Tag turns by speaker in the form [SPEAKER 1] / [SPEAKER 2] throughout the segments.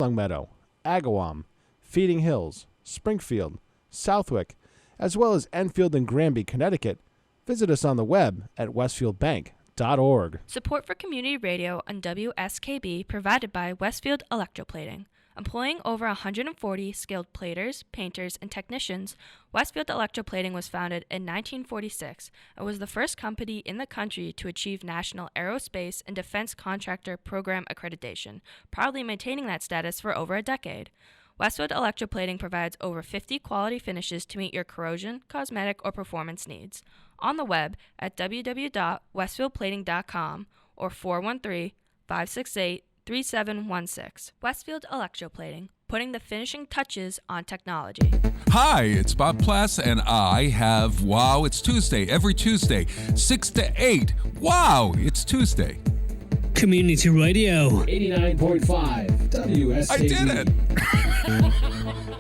[SPEAKER 1] Longmeadow, Agawam, Feeding Hills, Springfield, Southwick, as well as Enfield and Granby, Connecticut, visit us on the web at westfieldbank.org.
[SPEAKER 2] Support for community radio on WSKB provided by Westfield Electroplating. Employing over 140 skilled platers, painters, and technicians, Westfield Electroplating was founded in 1946 and was the first company in the country to achieve National Aerospace and Defense Contractor Program accreditation, proudly maintaining that status for over a decade. Westfield Electroplating provides over 50 quality finishes to meet your corrosion, cosmetic, or performance needs. On the web at www.westfieldplating.com or 413-568-3716. Westfield Electroplating, putting the finishing touches on technology.
[SPEAKER 3] Hi, it's Bob Plass, and I have Wow, It's Tuesday, every Tuesday, 6 to 8. Wow, it's Tuesday.
[SPEAKER 4] Community Radio.
[SPEAKER 5] 89.5 WSKB.
[SPEAKER 3] I did it!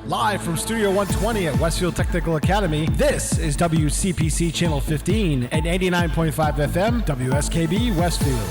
[SPEAKER 1] Live from Studio 120 at Westfield Technical Academy, this is WCPC Channel 15 and 89.5 FM, WSKB Westfield.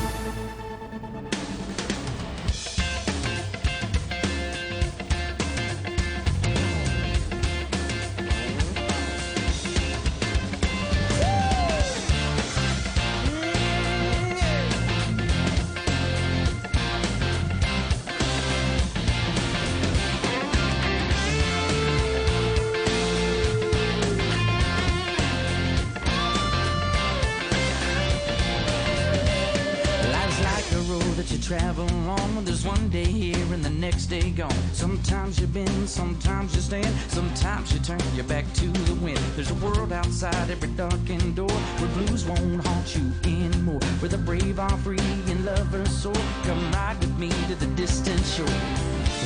[SPEAKER 6] Travel on, there's one day here and the next day gone. Sometimes you bend, sometimes you stand, sometimes you turn your back to the wind. There's a world outside every darkened door where blues won't haunt you anymore, where the brave are free and lovers soar. Come ride with me to the distant shore.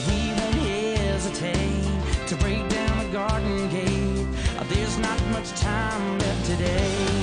[SPEAKER 6] We won't hesitate to break down the garden gate. There's not much time left today.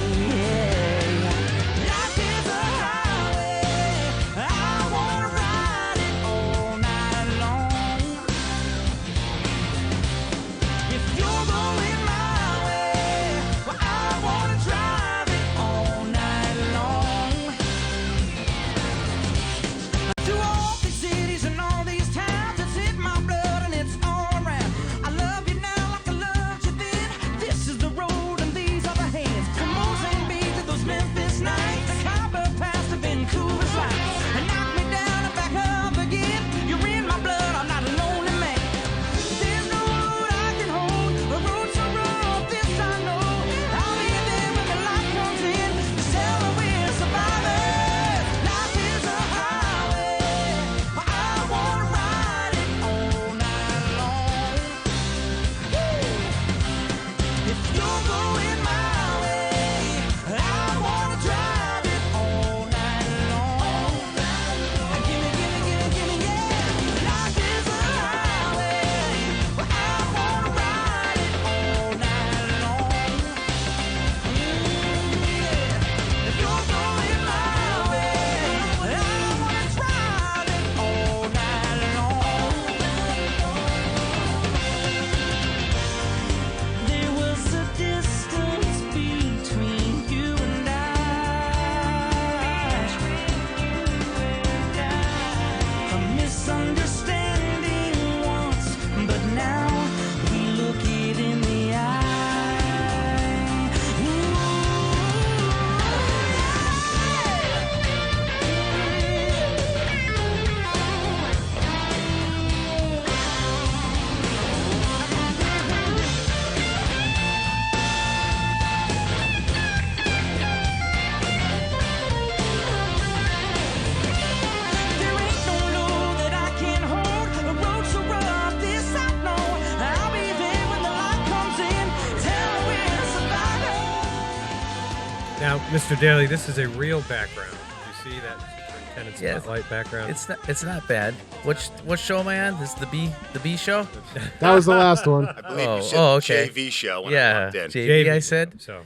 [SPEAKER 7] Mr. Daly, this is a real background. Did you see that Superintendent Spotlight background?
[SPEAKER 8] It's not bad. What show am I on? This is the B show?
[SPEAKER 1] That was the last one.
[SPEAKER 9] I believe you said
[SPEAKER 8] okay.
[SPEAKER 9] JV show when I walked in.
[SPEAKER 8] JV, I said.
[SPEAKER 7] So,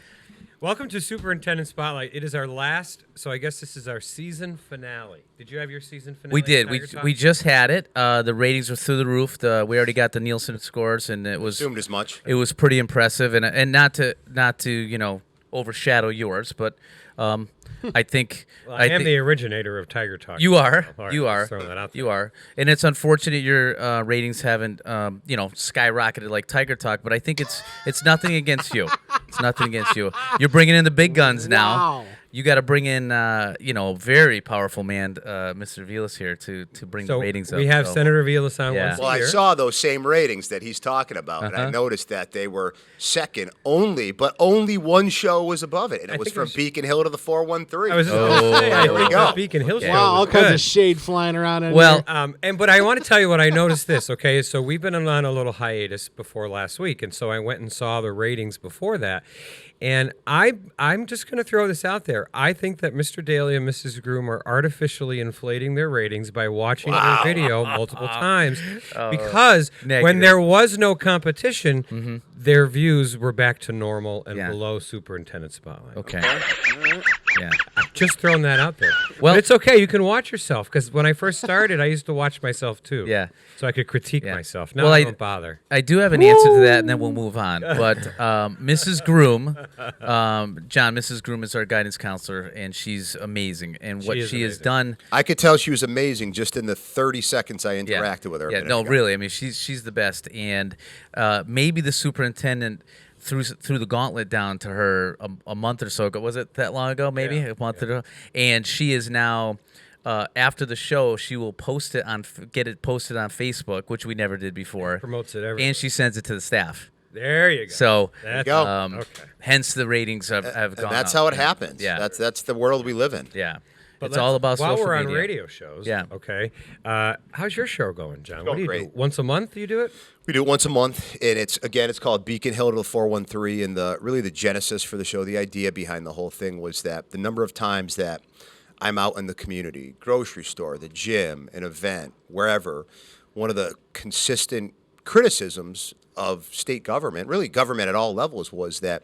[SPEAKER 7] welcome to Superintendent Spotlight. It is our last, so I guess this is our season finale. Did you have your season finale?
[SPEAKER 8] We did. We just had it. The ratings were through the roof. We already got the Nielsen scores, and it was
[SPEAKER 9] assumed as much.
[SPEAKER 8] It was pretty impressive, and not to overshadow yours, but I think
[SPEAKER 7] Well, I am the originator of Tiger Talk.
[SPEAKER 8] you are.
[SPEAKER 7] All right,
[SPEAKER 8] You are.
[SPEAKER 7] just throwing that out there.
[SPEAKER 8] You are. And it's unfortunate your ratings haven't, skyrocketed like Tiger Talk. But I think it's nothing against you. It's nothing against you. You're bringing in the big guns now.
[SPEAKER 1] Wow.
[SPEAKER 8] You got to bring in, very powerful man, Mr. Velis here to bring the
[SPEAKER 7] So
[SPEAKER 8] ratings up.
[SPEAKER 7] we have
[SPEAKER 8] so.
[SPEAKER 7] Senator Velis on
[SPEAKER 8] Yeah.
[SPEAKER 7] once
[SPEAKER 9] Well,
[SPEAKER 7] a
[SPEAKER 9] I
[SPEAKER 7] year.
[SPEAKER 9] saw those same ratings that he's talking about, and I noticed that they were second only, but only one show was above it, and it was
[SPEAKER 7] think it
[SPEAKER 9] from
[SPEAKER 7] was-
[SPEAKER 9] Beacon Hill to the 413.
[SPEAKER 7] I was just going to say, I
[SPEAKER 9] there we
[SPEAKER 7] think
[SPEAKER 9] go.
[SPEAKER 7] the Beacon Hill show
[SPEAKER 1] Wow, all
[SPEAKER 7] was
[SPEAKER 1] kinds
[SPEAKER 7] good.
[SPEAKER 1] of shade flying around in
[SPEAKER 8] Well,
[SPEAKER 1] here.
[SPEAKER 7] But I want to tell you what I noticed this, okay? So we've been on a little hiatus before last week, and so I went and saw the ratings before that. And I'm just going to throw this out there. I think that Mr. Daly and Mrs. Groom are artificially inflating their ratings by watching their video multiple times because when
[SPEAKER 8] Negative.
[SPEAKER 7] there was no competition, their views were back to normal and
[SPEAKER 8] Yeah.
[SPEAKER 7] below Superintendent Spotlight.
[SPEAKER 8] Okay. Yeah.
[SPEAKER 7] Just throwing that out there.
[SPEAKER 8] Well-
[SPEAKER 7] But it's okay. You can watch yourself because when I first started, I used to watch myself too.
[SPEAKER 8] Yeah.
[SPEAKER 7] So I could critique
[SPEAKER 8] Yeah.
[SPEAKER 7] myself. Now
[SPEAKER 8] Well,
[SPEAKER 7] I don't bother.
[SPEAKER 8] I do have an answer to that, and then we'll move on. But Mrs. Groom, Mrs. Groom is our guidance counselor, and she's amazing. And what
[SPEAKER 7] is
[SPEAKER 8] she has
[SPEAKER 7] amazing.
[SPEAKER 8] done,
[SPEAKER 9] I could tell she was amazing just in the 30 seconds I
[SPEAKER 8] yeah,
[SPEAKER 9] interacted with her. a
[SPEAKER 8] Yeah,
[SPEAKER 9] minute
[SPEAKER 8] no,
[SPEAKER 9] ago.
[SPEAKER 8] really. I mean, she's the best, and maybe the superintendent threw the gauntlet down to her a month or so ago. Was it that long ago? Maybe a month ago. And she is now. After the show, she will post it get it posted on Facebook, which we never did before.
[SPEAKER 7] Promotes it everywhere.
[SPEAKER 8] And she sends it to the staff.
[SPEAKER 7] There you go.
[SPEAKER 8] So,
[SPEAKER 7] That's
[SPEAKER 9] go.
[SPEAKER 7] okay.
[SPEAKER 8] hence the ratings have
[SPEAKER 9] And
[SPEAKER 8] gone
[SPEAKER 9] that's
[SPEAKER 8] up.
[SPEAKER 9] how it happens.
[SPEAKER 8] Yeah.
[SPEAKER 9] That's the world we live in.
[SPEAKER 8] Yeah.
[SPEAKER 7] But
[SPEAKER 8] It's all about
[SPEAKER 7] while
[SPEAKER 8] social
[SPEAKER 7] we're on
[SPEAKER 8] media.
[SPEAKER 7] radio shows.
[SPEAKER 8] Yeah.
[SPEAKER 7] Okay. How's your show going, John? What do you
[SPEAKER 9] Going
[SPEAKER 7] do?
[SPEAKER 9] great.
[SPEAKER 7] Once a month you do it?
[SPEAKER 9] We do it once a month, and it's called Beacon Hill to the 413. And the genesis for the show, the idea behind the whole thing was that the number of times that I'm out in the community, grocery store, the gym, an event, wherever, one of the consistent criticisms of state government, really government at all levels, was that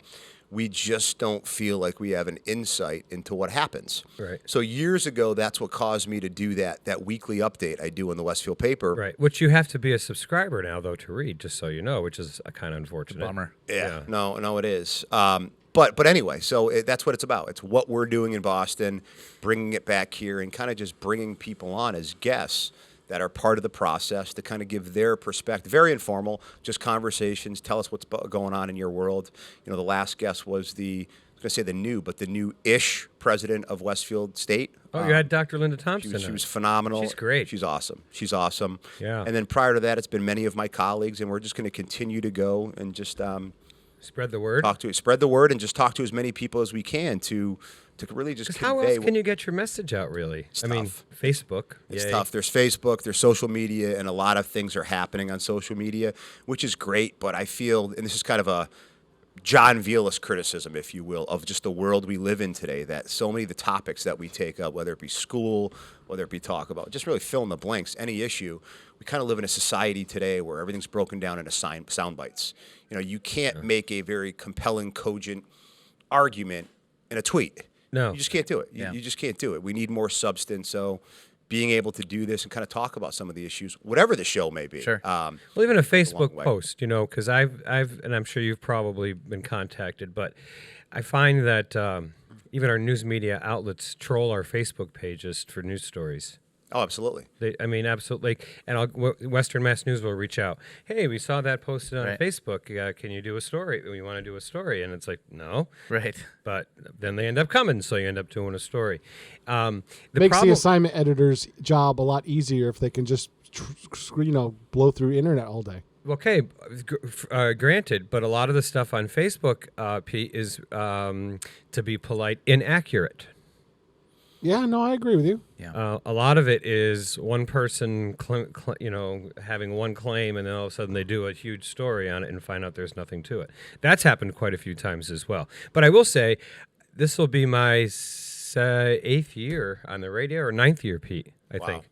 [SPEAKER 9] we just don't feel like we have an insight into what happens.
[SPEAKER 7] Right.
[SPEAKER 9] So years ago, that's what caused me to do that weekly update I do in the Westfield paper.
[SPEAKER 7] Right. Which you have to be a subscriber now, though, to read, just so you know, which is kind of unfortunate.
[SPEAKER 8] Bummer.
[SPEAKER 9] Yeah. No, it is. But anyway, so that's what it's about. It's what we're doing in Boston, bringing it back here, and kind of just bringing people on as guests that are part of the process to kind of give their perspective. Very informal, just conversations. Tell us what's going on in your world. You know, the last guest was the new-ish president of Westfield State.
[SPEAKER 7] Oh, you had Dr. Linda Thompson.
[SPEAKER 9] She was phenomenal.
[SPEAKER 7] She's great.
[SPEAKER 9] She's awesome.
[SPEAKER 7] Yeah.
[SPEAKER 9] And then prior to that, it's been many of my colleagues, and we're just going to continue to go and just
[SPEAKER 7] Spread the word.
[SPEAKER 9] spread the word and just talk to as many people as we can to really just
[SPEAKER 7] Because how
[SPEAKER 9] convey.
[SPEAKER 7] else can you get your message out, really? I mean,
[SPEAKER 9] tough.
[SPEAKER 7] Facebook.
[SPEAKER 9] It's
[SPEAKER 7] yay.
[SPEAKER 9] tough. There's Facebook, there's social media, and a lot of things are happening on social media, which is great. But I feel, and this is kind of a John Velis criticism, if you will, of just the world we live in today, that so many of the topics that we take up, whether it be school, whether it be talk about, just really fill in the blanks, any issue, we kind of live in a society today where everything's broken down into sound bites. You know, you can't make a very compelling, cogent argument in a tweet.
[SPEAKER 7] No.
[SPEAKER 9] You just can't do it.
[SPEAKER 8] Yeah.
[SPEAKER 9] You just can't do it. We need more substance. So being able to do this and kind of talk about some of the issues, whatever the show may be.
[SPEAKER 8] Sure.
[SPEAKER 7] Well, even a Facebook
[SPEAKER 9] way.
[SPEAKER 7] post, you know, because I've, and I'm sure you've probably been contacted, but I find that even our news media outlets troll our Facebook pages for news stories.
[SPEAKER 9] Oh, absolutely.
[SPEAKER 7] Absolutely. And Western Mass News will reach out. Hey, we saw that posted on
[SPEAKER 8] Right.
[SPEAKER 7] Facebook. Can you do a story? We want to do a story. And it's like, no.
[SPEAKER 8] Right.
[SPEAKER 7] But then they end up coming, so you end up doing a story.
[SPEAKER 1] Makes the assignment editor's job a lot easier if they can just, blow through internet all day.
[SPEAKER 7] Okay, granted, but a lot of the stuff on Facebook, Pete, is, to be polite, inaccurate.
[SPEAKER 1] Yeah, no, I agree with you.
[SPEAKER 8] Yeah.
[SPEAKER 7] A lot of it is one person, having one claim, and then all of a sudden they do a huge story on it and find out there's nothing to it. That's happened quite a few times as well. But I will say, this will be my 8th year on the radio, or 9th year, Pete, I think.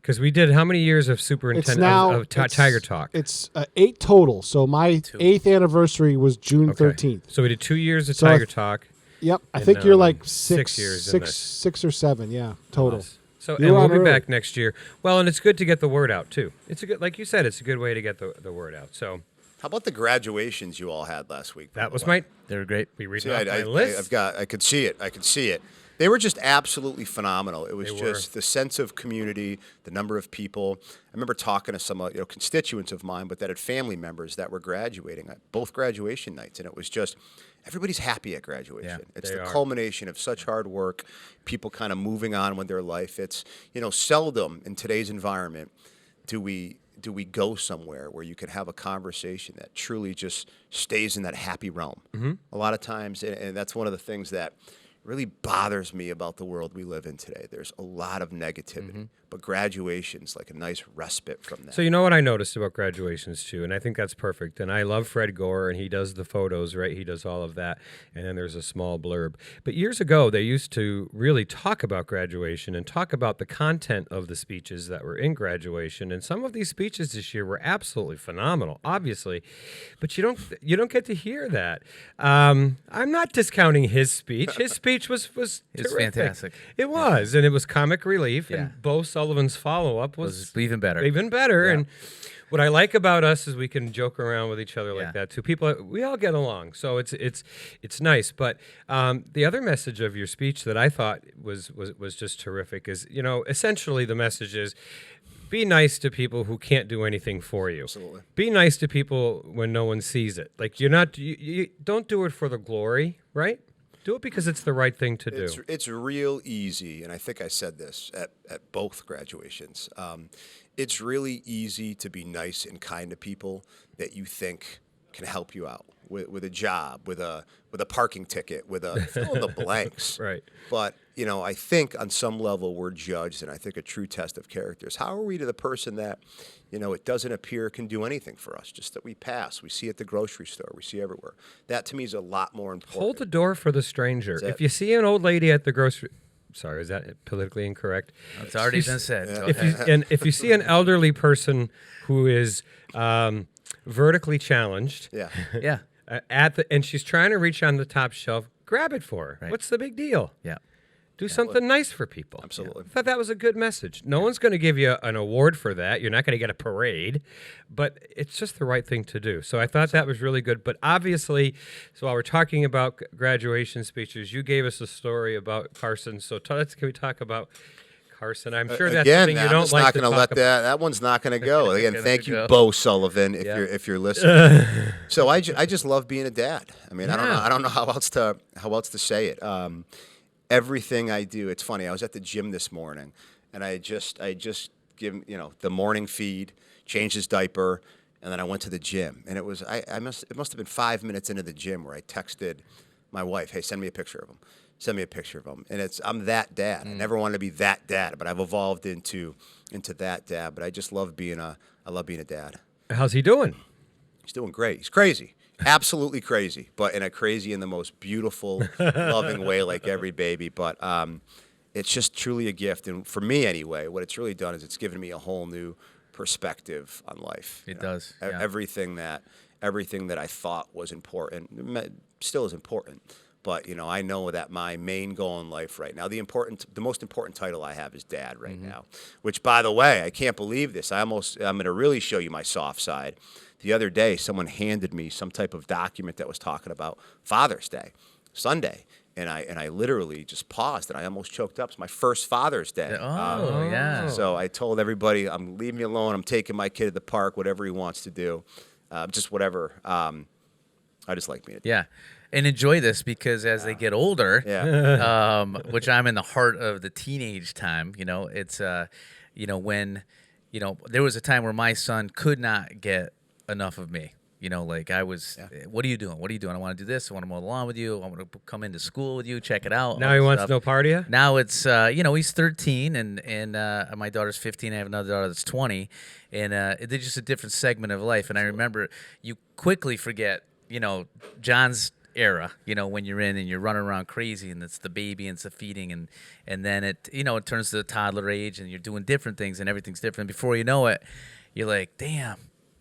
[SPEAKER 7] Because we did how many years of superintendent of Tiger Talk?
[SPEAKER 1] It's 8 total. So my 8th anniversary was June 13th.
[SPEAKER 7] So we did 2 years of
[SPEAKER 1] So
[SPEAKER 7] Tiger Talk.
[SPEAKER 1] Yep, I
[SPEAKER 7] And,
[SPEAKER 1] think you're like
[SPEAKER 7] 6 years in this.
[SPEAKER 1] 6 or 7, yeah, total.
[SPEAKER 7] So
[SPEAKER 1] You're
[SPEAKER 7] and we'll
[SPEAKER 1] on
[SPEAKER 7] be
[SPEAKER 1] early.
[SPEAKER 7] back next year. Well, and it's good to get the word out too. It's a good, like you said, it's a good way to get the word out. So
[SPEAKER 9] How about the graduations you all had last week?
[SPEAKER 7] That was
[SPEAKER 8] They were great.
[SPEAKER 7] We read
[SPEAKER 9] See,
[SPEAKER 7] off my list.
[SPEAKER 9] I could see it. I could see it. They were just absolutely phenomenal. It was
[SPEAKER 7] They
[SPEAKER 9] just
[SPEAKER 7] were.
[SPEAKER 9] the sense of community, the number of people. I remember talking to some constituents of mine, but that had family members that were graduating at both graduation nights, and it was just everybody's happy at graduation. It's
[SPEAKER 7] they
[SPEAKER 9] the
[SPEAKER 7] are.
[SPEAKER 9] culmination of such hard work, people kind of moving on with their life. It's seldom in today's environment do we go somewhere where you can have a conversation that truly just stays in that happy realm.
[SPEAKER 7] Mm-hmm.
[SPEAKER 9] A lot of times, and that's one of the things that really bothers me about the world we live in today. There's a lot of negativity, but graduation's like a nice respite from that.
[SPEAKER 7] So you know what I noticed about graduations too, and I think that's perfect. And I love Fred Gore, and he does the photos, right? He does all of that, and then there's a small blurb. But years ago, they used to really talk about graduation and talk about the content of the speeches that were in graduation. And some of these speeches this year were absolutely phenomenal, obviously, but you don't get to hear that. I'm not discounting his speech. His speech was
[SPEAKER 8] It's
[SPEAKER 7] terrific.
[SPEAKER 8] fantastic.
[SPEAKER 7] It was, and it was comic relief.
[SPEAKER 8] Yeah.
[SPEAKER 7] And Bo Sullivan's follow-up was
[SPEAKER 8] even better.
[SPEAKER 7] Even better.
[SPEAKER 8] Yeah.
[SPEAKER 7] And what I like about us is we can joke around with each other
[SPEAKER 8] Yeah.
[SPEAKER 7] like that too. We all get along, so it's nice. But the other message of your speech that I thought was just terrific is, essentially the message is, be nice to people who can't do anything for you.
[SPEAKER 9] Absolutely.
[SPEAKER 7] Be nice to people when no one sees it. Like you don't do it for the glory, right? Do it because it's the right thing to do.
[SPEAKER 9] It's real easy, and I think I said this at both graduations. It's really easy to be nice and kind to people that you think can help you out with a job, with a parking ticket, with a fill in the blanks.
[SPEAKER 7] Right.
[SPEAKER 9] But I think on some level we're judged, and I think a true test of character is how are we to the person that it doesn't appear can do anything for us, just that we pass, we see at the grocery store, we see everywhere. That to me is a lot more important.
[SPEAKER 7] Hold the door for the stranger. If you see an old lady at the grocery, sorry, is that politically incorrect?
[SPEAKER 8] It's already been said. Go
[SPEAKER 7] If
[SPEAKER 8] ahead.
[SPEAKER 7] if you see an elderly person who is vertically challenged,
[SPEAKER 9] Yeah.
[SPEAKER 8] Yeah.
[SPEAKER 7] and she's trying to reach on the top shelf, grab it for her.
[SPEAKER 8] Right.
[SPEAKER 7] What's the big deal?
[SPEAKER 8] Yeah.
[SPEAKER 7] Do something nice for people.
[SPEAKER 9] Absolutely.
[SPEAKER 7] I thought that was a good message. No one's going to give you an award for that. You're not going to get a parade, but it's just the right thing to do. So I thought that was really good. But obviously, so while we're talking about graduation speeches, you gave us a story about Carson. So can we talk about Carson? I'm sure that's
[SPEAKER 9] Again,
[SPEAKER 7] something you
[SPEAKER 9] I'm
[SPEAKER 7] don't
[SPEAKER 9] just
[SPEAKER 7] like
[SPEAKER 9] not
[SPEAKER 7] to
[SPEAKER 9] going to
[SPEAKER 7] talk
[SPEAKER 9] let
[SPEAKER 7] about.
[SPEAKER 9] that one's not going to go. Again,
[SPEAKER 8] Gonna
[SPEAKER 9] thank you,
[SPEAKER 8] go.
[SPEAKER 9] Bo Sullivan, if you're listening. So I just love being a dad. I mean, I don't know how else to say it. Everything I do, it's funny. I was at the gym this morning, and I just give him, the morning feed, changed his diaper, and then I went to the gym. And it must have been 5 minutes into the gym where I texted my wife, "Hey, send me a picture of him. Send me a picture of him." And I'm that dad. I never wanted to be that dad, but I've evolved into that dad. But I just love being a dad.
[SPEAKER 7] How's he doing?
[SPEAKER 9] He's doing great. He's crazy. Absolutely crazy, but in the most beautiful, loving way, like every baby. But it's just truly a gift. And for me anyway, what it's really done is it's given me a whole new perspective on life.
[SPEAKER 8] It does. Yeah.
[SPEAKER 9] Everything that I thought was important still is important. But I know that my main goal in life right now, the most important title I have is dad right now. Which, by the way, I can't believe this. I'm going to really show you my soft side. The other day, someone handed me some type of document that was talking about Father's Day, Sunday, and I literally just paused and I almost choked up. It's my first Father's Day.
[SPEAKER 8] Yeah.
[SPEAKER 9] So I told everybody, leave me alone. I'm taking my kid to the park, whatever he wants to do, just whatever. I just like being a dad.
[SPEAKER 8] Yeah. And enjoy this because as they get older, which I'm in the heart of the teenage time, it's, when, there was a time where my son could not get enough of me. Like I was, what are you doing? What are you doing? I want to do this. I want to mow the lawn with you. I want to come into school with you, check it out.
[SPEAKER 7] Now he wants no part of you?
[SPEAKER 8] Now it's, he's 13 and my daughter's 15. I have another daughter that's 20. And they're just a different segment of life. And I remember you quickly forget, John's era, when you're in and you're running around crazy and it's the baby and it's the feeding and then it, it turns to the toddler age and you're doing different things and everything's different. Before you know it, you're like, damn,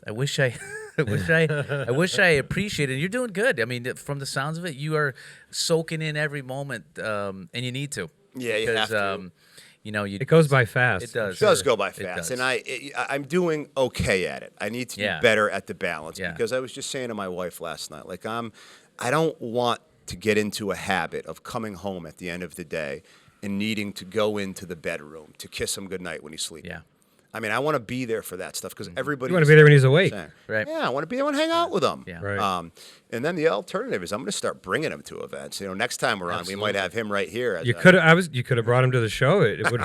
[SPEAKER 8] I wish I appreciated it. You're doing good. I mean, from the sounds of it, you are soaking in every moment, and you need to.
[SPEAKER 9] Yeah, you have to.
[SPEAKER 7] It goes by fast.
[SPEAKER 8] It does.
[SPEAKER 9] It does go by
[SPEAKER 8] It
[SPEAKER 9] fast,
[SPEAKER 8] does.
[SPEAKER 9] and I'm doing okay at it. I need to do better at the balance because I was just saying to my wife last night, like I don't want to get into a habit of coming home at the end of the day and needing to go into the bedroom to kiss him goodnight when he's sleeping.
[SPEAKER 8] Yeah.
[SPEAKER 9] I mean, I want to be there for that stuff because everybody.
[SPEAKER 7] You want to be there when he's awake,
[SPEAKER 8] right?
[SPEAKER 9] Yeah, I want to be there and hang out with him.
[SPEAKER 8] Yeah.
[SPEAKER 7] Right.
[SPEAKER 9] And then the alternative is I'm going to start bringing him to events. Next time we're on, we might have him right here.
[SPEAKER 7] You could have brought him to the show. It would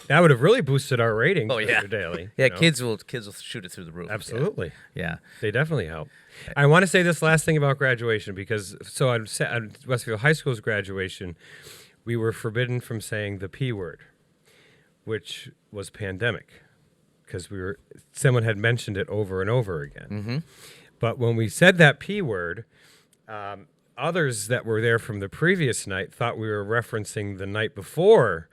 [SPEAKER 7] that would have really boosted our ratings.
[SPEAKER 8] Oh yeah,
[SPEAKER 7] Mr. Daly.
[SPEAKER 8] Yeah, kids will shoot it through the roof.
[SPEAKER 7] Absolutely.
[SPEAKER 8] Yeah.
[SPEAKER 7] They definitely help. I want to say this last thing about graduation because on Westfield High School's graduation, we were forbidden from saying the P word, which was pandemic, because someone had mentioned it over and over again.
[SPEAKER 8] Mm-hmm.
[SPEAKER 7] But when we said that P word, others that were there from the previous night thought we were referencing the night before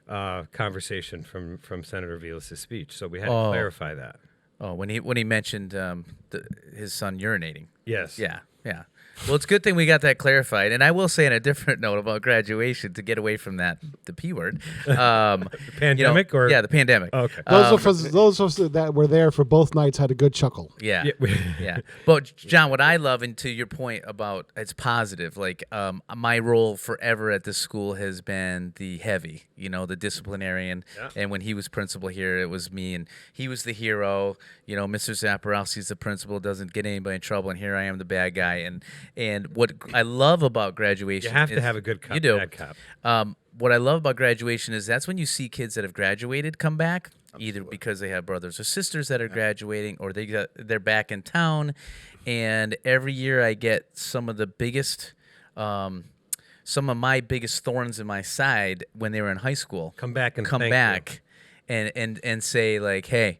[SPEAKER 7] conversation from Senator Velis' speech. So we had to clarify that.
[SPEAKER 8] Oh, when he mentioned his son urinating.
[SPEAKER 7] Yes.
[SPEAKER 8] Yeah. Well, it's a good thing we got that clarified. And I will say on a different note about graduation, to get away from the P word.
[SPEAKER 7] The pandemic or?
[SPEAKER 8] Yeah, the pandemic.
[SPEAKER 7] Oh, okay.
[SPEAKER 1] Those of us that were there for both nights had a good chuckle.
[SPEAKER 8] Yeah. Yeah. But, John, what I love, and to your point about it's positive, like my role forever at this school has been the heavy, the disciplinarian. Yeah. And when he was principal here, it was me, and he was the hero. Mr. Zaporowski's the principal, doesn't get anybody in trouble, and here I am, the bad guy. And what I love about graduation,
[SPEAKER 7] you have to have a good cop.
[SPEAKER 8] You do.
[SPEAKER 7] Bad cop.
[SPEAKER 8] What I love about graduation is that's when you see kids that have graduated come back, either because they have brothers or sisters that are graduating, or they're back in town. And every year I get some of my biggest thorns in my side when they were in high school
[SPEAKER 7] come back
[SPEAKER 8] and say, like, hey,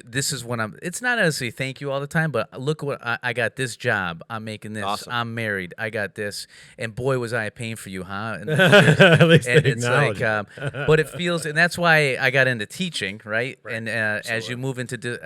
[SPEAKER 8] this is when it's not necessarily thank you all the time, but look what I got this job. I'm making this.
[SPEAKER 9] Awesome.
[SPEAKER 8] I'm married. I got this. And boy, was I a pain for you, huh? And,
[SPEAKER 7] At least
[SPEAKER 8] and
[SPEAKER 7] they
[SPEAKER 8] it's
[SPEAKER 7] acknowledge
[SPEAKER 8] like, but it feels, and that's why I got into teaching, right? And as you move into,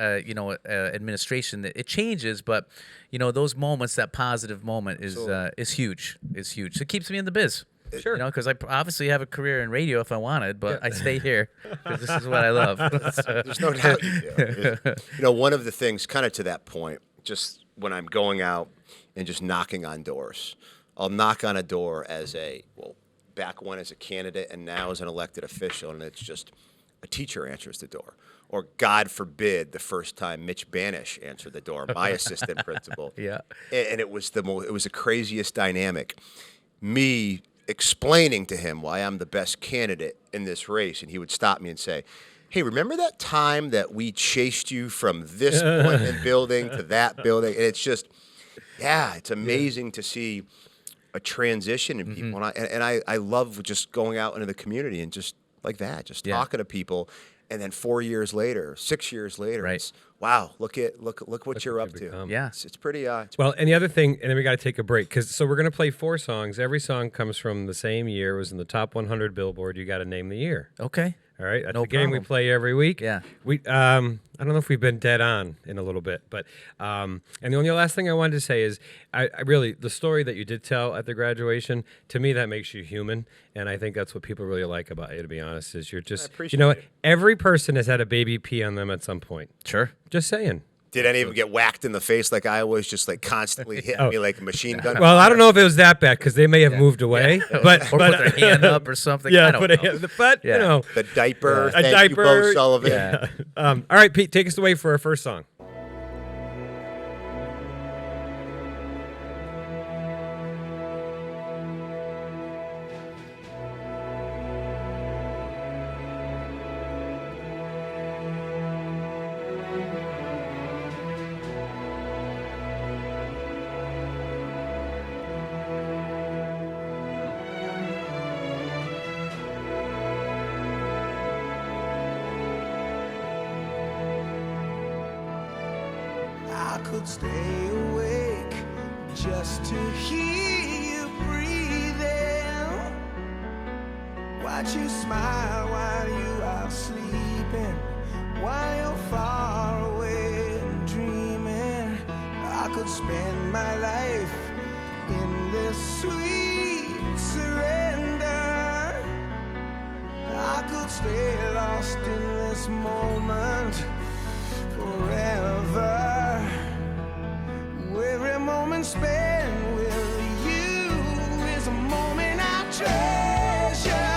[SPEAKER 8] administration, it changes, but those moments, that positive moment is huge. It's huge. So it keeps me in the biz.
[SPEAKER 7] Sure.
[SPEAKER 8] Because I obviously have a career in radio if I wanted, but I stay here because this is what I love.
[SPEAKER 9] There's no doubt you do. One of the things, kind of to that point, just when I'm going out and just knocking on doors, I'll knock on a door back when as a candidate and now as an elected official, and it's just a teacher answers the door. Or God forbid, the first time Mitch Banish answered the door, my assistant principal.
[SPEAKER 8] Yeah.
[SPEAKER 9] And it was the craziest dynamic. Me explaining to him why I'm the best candidate in this race, and he would stop me and say, hey, remember that time that we chased you from this point in building to that building? And it's just, it's amazing to see a transition in people. And I love just going out into the community and just like that, just talking to people. And then 4 years later, 6 years later, it's, wow, look what you're up to.
[SPEAKER 8] Yeah.
[SPEAKER 9] It's pretty
[SPEAKER 7] well, and the other thing, and then we got to take a break, so we're going to play 4 songs. Every song comes from the same year. It was in the top 100 Billboard. You got to name the year.
[SPEAKER 8] Okay.
[SPEAKER 7] All right, that's
[SPEAKER 8] No
[SPEAKER 7] the game we
[SPEAKER 8] problem.
[SPEAKER 7] play every week.
[SPEAKER 8] Yeah.
[SPEAKER 7] We I don't know if we've been dead on in a little bit, but and the only last thing I wanted to say is I really, the story that you did tell at the graduation, to me that makes you human, and I think that's what people really like about you, to be honest, is you're just, what, every person has had a baby pee on them at some point.
[SPEAKER 8] Sure.
[SPEAKER 7] Just saying.
[SPEAKER 9] Did any of them get whacked in the face like I was, just like constantly hitting me like a machine gun?
[SPEAKER 7] Well, I don't know if it was that bad because they may have moved away, but
[SPEAKER 8] put their hand up or something.
[SPEAKER 7] Yeah,
[SPEAKER 8] I don't know.
[SPEAKER 7] But you know,
[SPEAKER 9] the diaper.
[SPEAKER 7] a
[SPEAKER 9] Thank
[SPEAKER 7] diaper.
[SPEAKER 9] you, Bo Sullivan.
[SPEAKER 8] Yeah.
[SPEAKER 7] All right, Pete, take us away for our first song.
[SPEAKER 10] I could stay awake just to hear you breathing. Watch you smile while you are sleeping, while you're far away and dreaming. I could spend my life in this sweet surrender. I could stay lost in this moment forever. Every moment spent with you is a moment I treasure.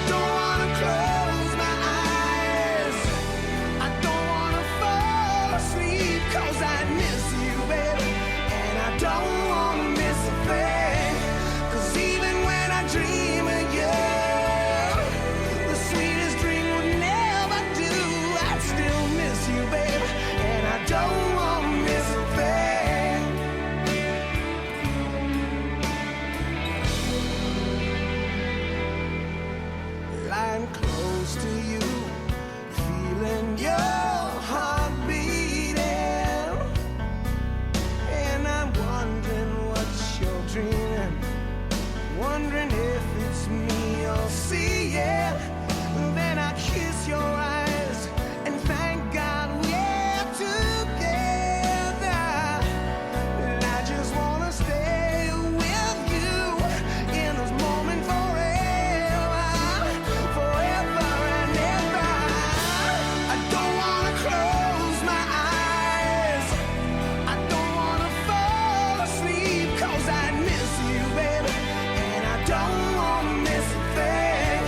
[SPEAKER 10] Don't wanna close my eyes, I don't wanna fall asleep, 'cause I miss you, baby, and I don't wanna miss a thing. 'Cause even when I dream of you, the sweetest dream would never do. I'd still miss you, baby, and I don't wanna miss a thing. Lying close to you, feeling your heart beating, and I'm wondering what you're dreaming, wondering if it's me you're seeing. Then I kiss your eyes and thank God we're together. And I just wanna stay with you in this moment forever, forever and ever. I don't wanna close my eyes, I don't wanna fall asleep, 'cause I miss you, baby, and I don't wanna miss a thing.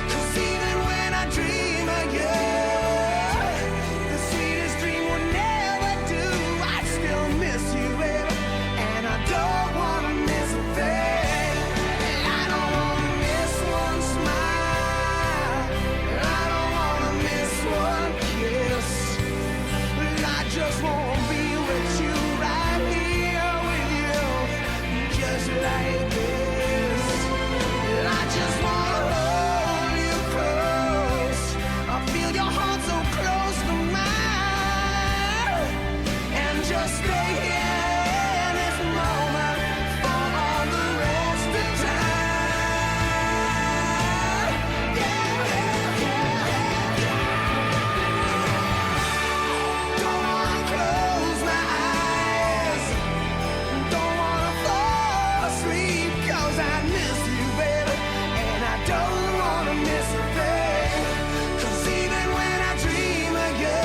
[SPEAKER 10] 'Cause even when I dream of you, the sweetest dream will never do. I still miss you, baby, and I don't wanna miss a thing. I don't wanna miss one smile, I don't wanna miss one kiss. I just wanna be with you, right here with you, just like this. I just wanna hold you close, I feel your heart so close to mine, and just stay here in this moment for all the rest of time. Don't wanna close my eyes, don't wanna fall asleep, 'cause I miss you, baby, and I don't wanna miss a thing. 'Cause even when I dream of you,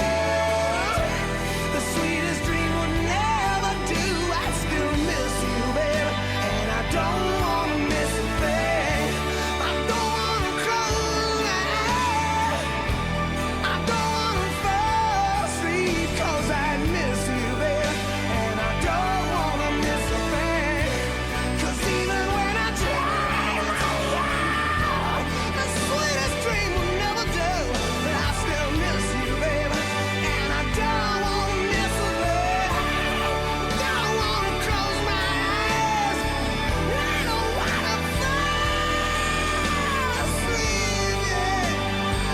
[SPEAKER 10] the sweetest dream would never do. I still miss you, baby, and I don't wanna miss a thing. I don't wanna close my eyes, I don't wanna fall asleep, 'cause I miss you, baby, and I don't wanna miss a thing. 'Cause even when I dream of you, the sweetest dream will never do. But I still miss you, baby, and I don't wanna miss a thing. Don't wanna close my eyes, I don't wanna fall asleep, yeah.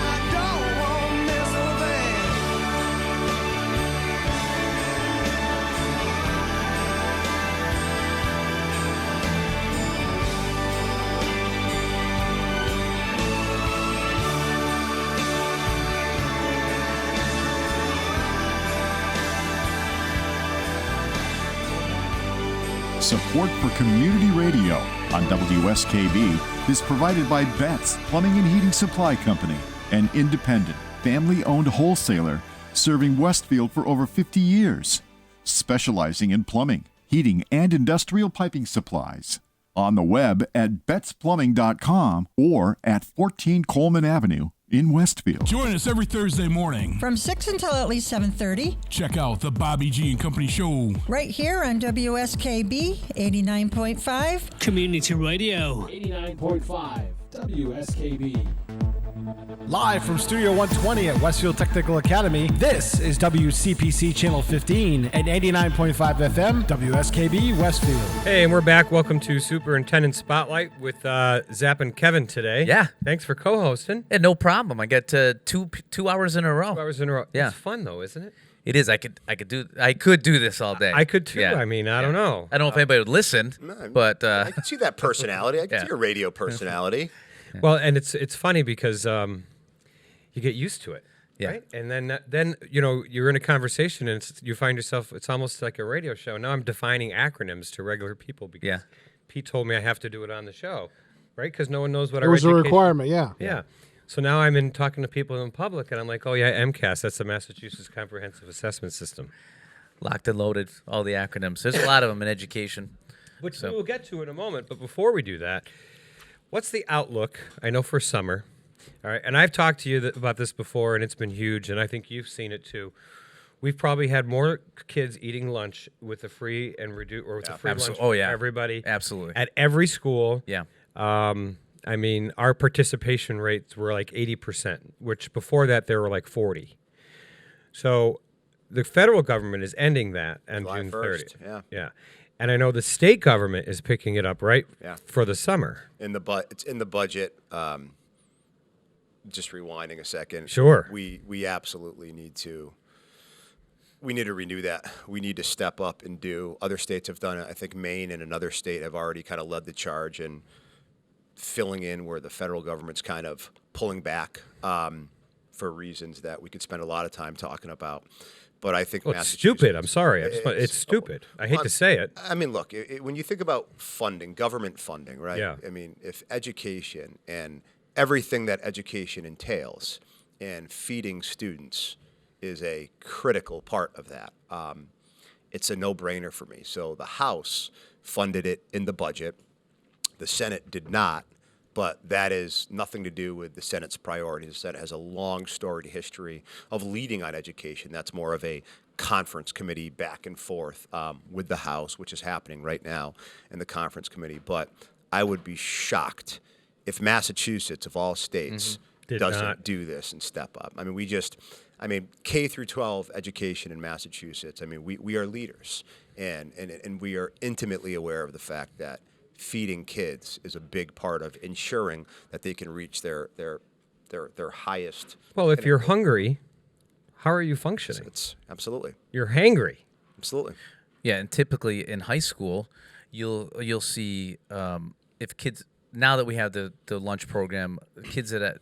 [SPEAKER 10] I don't wanna miss a thing.
[SPEAKER 11] Support for community radio on WSKB is provided by Betts Plumbing and Heating Supply Company, an independent, family-owned wholesaler serving Westfield for over 50 years, specializing in plumbing, heating, and industrial piping supplies. On the web at bettsplumbing.com or at 14 Coleman Avenue in Westfield.
[SPEAKER 12] Join us every Thursday morning
[SPEAKER 13] from 6 until at least 7:30.
[SPEAKER 12] Check out the Bobby G and Company Show
[SPEAKER 13] right here on WSKB 89.5
[SPEAKER 4] Community Radio.
[SPEAKER 5] 89.5 WSKB.
[SPEAKER 1] Live from Studio 120 at Westfield Technical Academy, this is WCPC Channel 15 and 89.5 FM, WSKB Westfield.
[SPEAKER 7] Hey, and we're back. Welcome to Superintendent Spotlight with Zap and Kevin today.
[SPEAKER 8] Yeah.
[SPEAKER 7] Thanks for co-hosting.
[SPEAKER 8] Yeah, no problem. I get 2 hours in a row.
[SPEAKER 7] 2 hours in a row.
[SPEAKER 8] Yeah.
[SPEAKER 7] It's fun though, isn't it?
[SPEAKER 8] It is. I could do this all day.
[SPEAKER 7] I could too.
[SPEAKER 8] Yeah.
[SPEAKER 7] I mean, I don't know.
[SPEAKER 8] I don't know if anybody would listen, but
[SPEAKER 9] I can see that personality. I can see your radio personality.
[SPEAKER 7] Well, and it's funny because you get used to it,
[SPEAKER 8] Yeah.
[SPEAKER 7] right? And then you're in a conversation and you find yourself. It's almost like a radio show. Now I'm defining acronyms to regular people because Pete told me I have to do it on the show. right? Because no one knows what
[SPEAKER 1] It
[SPEAKER 7] our
[SPEAKER 1] was a
[SPEAKER 7] education...
[SPEAKER 1] requirement, yeah.
[SPEAKER 7] Yeah. So now I'm in talking to people in public, and I'm like, oh, yeah, MCAS, that's the Massachusetts Comprehensive Assessment System.
[SPEAKER 8] Locked and loaded, all the acronyms. There's a lot of them in education.
[SPEAKER 7] Which we will get to in a moment. But before we do that, what's the outlook? I know for summer. All right. And I've talked to you about this before, and it's been huge. And I think you've seen it too. We've probably had more kids eating lunch with a free and reduce or with a free lunch for everybody.
[SPEAKER 8] Absolutely.
[SPEAKER 7] At every school.
[SPEAKER 8] Yeah.
[SPEAKER 7] I mean, our participation rates were like 80%, which before that they were like 40. So the federal government is ending that on
[SPEAKER 9] July
[SPEAKER 7] June
[SPEAKER 9] 1st,
[SPEAKER 7] 30th. Yeah. And I know the state government is picking it up, right?
[SPEAKER 9] Yeah.
[SPEAKER 7] For the summer.
[SPEAKER 9] It's in the budget. Just rewinding a second.
[SPEAKER 7] Sure.
[SPEAKER 9] We absolutely need to. We need to renew that. We need to step up and do. Other states have done it. I think Maine and another state have already kind of led the charge in filling in where the federal government's kind of pulling back for reasons that we could spend a lot of time talking about. But I think
[SPEAKER 7] it's stupid. I'm sorry. It's stupid. I hate to say it.
[SPEAKER 9] I mean, look, when you think about funding, government funding, right?
[SPEAKER 7] Yeah.
[SPEAKER 9] I mean, if education and everything that education entails and feeding students is a critical part of that, it's a no-brainer for me. So the House funded it in the budget. The Senate did not. But that is nothing to do with the Senate's priorities. The Senate has a long storied history of leading on education. That's more of a conference committee back and forth with the House, which is happening right now in the conference committee. But I would be shocked if Massachusetts, of all states, doesn't do this and step up. I mean, K through 12 education in Massachusetts, I mean, we are leaders. And we are intimately aware of the fact that feeding kids is a big part of ensuring that they can reach their highest.
[SPEAKER 7] Well, if you're hungry, how are you functioning?
[SPEAKER 9] It's absolutely.
[SPEAKER 7] You're hangry.
[SPEAKER 9] Absolutely.
[SPEAKER 8] Yeah, and typically in high school, you'll see if kids, now that we have the lunch program, kids that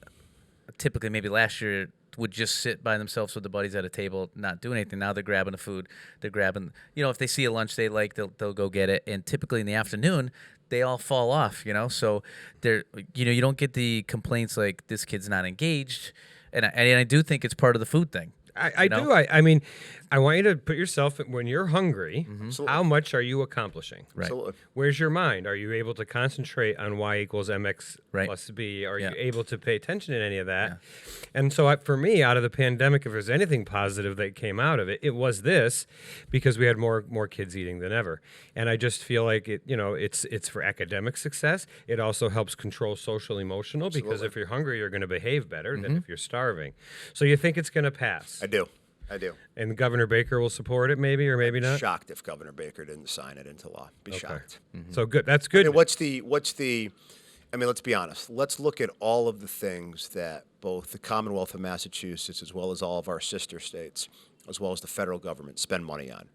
[SPEAKER 8] typically maybe last year would just sit by themselves with the buddies at a table, not do anything. Now they're grabbing the food. They're grabbing, if they see a lunch they like, they'll go get it. And typically in the afternoon, they all fall off, So they're, you don't get the complaints like this kid's not engaged. And I do think it's part of the food thing.
[SPEAKER 7] I do. I mean, I want you to put yourself, when you're hungry, how much are you accomplishing?
[SPEAKER 8] Right.
[SPEAKER 9] Absolutely.
[SPEAKER 7] Where's your mind? Are you able to concentrate on y equals mx plus b? Are you able to pay attention to any of that? Yeah. And so for me, out of the pandemic, if there's anything positive that came out of it, it was this, because we had more kids eating than ever. And I just feel like it's for academic success. It also helps control social emotional, because if you're hungry, you're going to behave better than if you're starving. So you think it's going to pass?
[SPEAKER 9] I do.
[SPEAKER 7] And Governor Baker will support it, maybe, or maybe not?
[SPEAKER 9] Shocked if Governor Baker didn't sign it into law. Be shocked.
[SPEAKER 7] So good. That's good.
[SPEAKER 9] I mean, let's be honest. Let's look at all of the things that both the Commonwealth of Massachusetts, as well as all of our sister states, as well as the federal government, spend money on,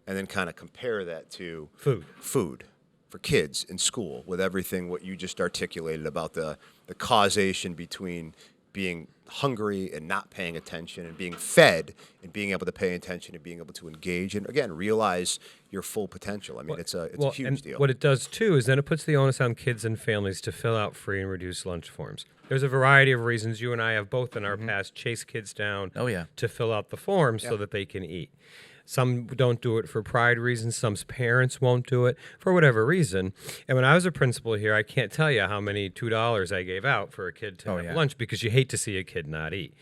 [SPEAKER 9] and then kind of compare that to food for kids in school, with everything what you just articulated about the causation between being hungry and not paying attention, and being fed and being able to pay attention and being able to engage and, again, realize your full potential. I mean, it's a huge deal.
[SPEAKER 7] What it does, too, is then it puts the onus on kids and families to fill out free and reduced lunch forms. There's a variety of reasons. You and I have both in our past chased kids down to fill out the forms so that they can eat. Some don't do it for pride reasons. Some parents won't do it for whatever reason. And when I was a principal here, I can't tell you how many $2 I gave out for a kid to have lunch, because you hate to see a kid not eat.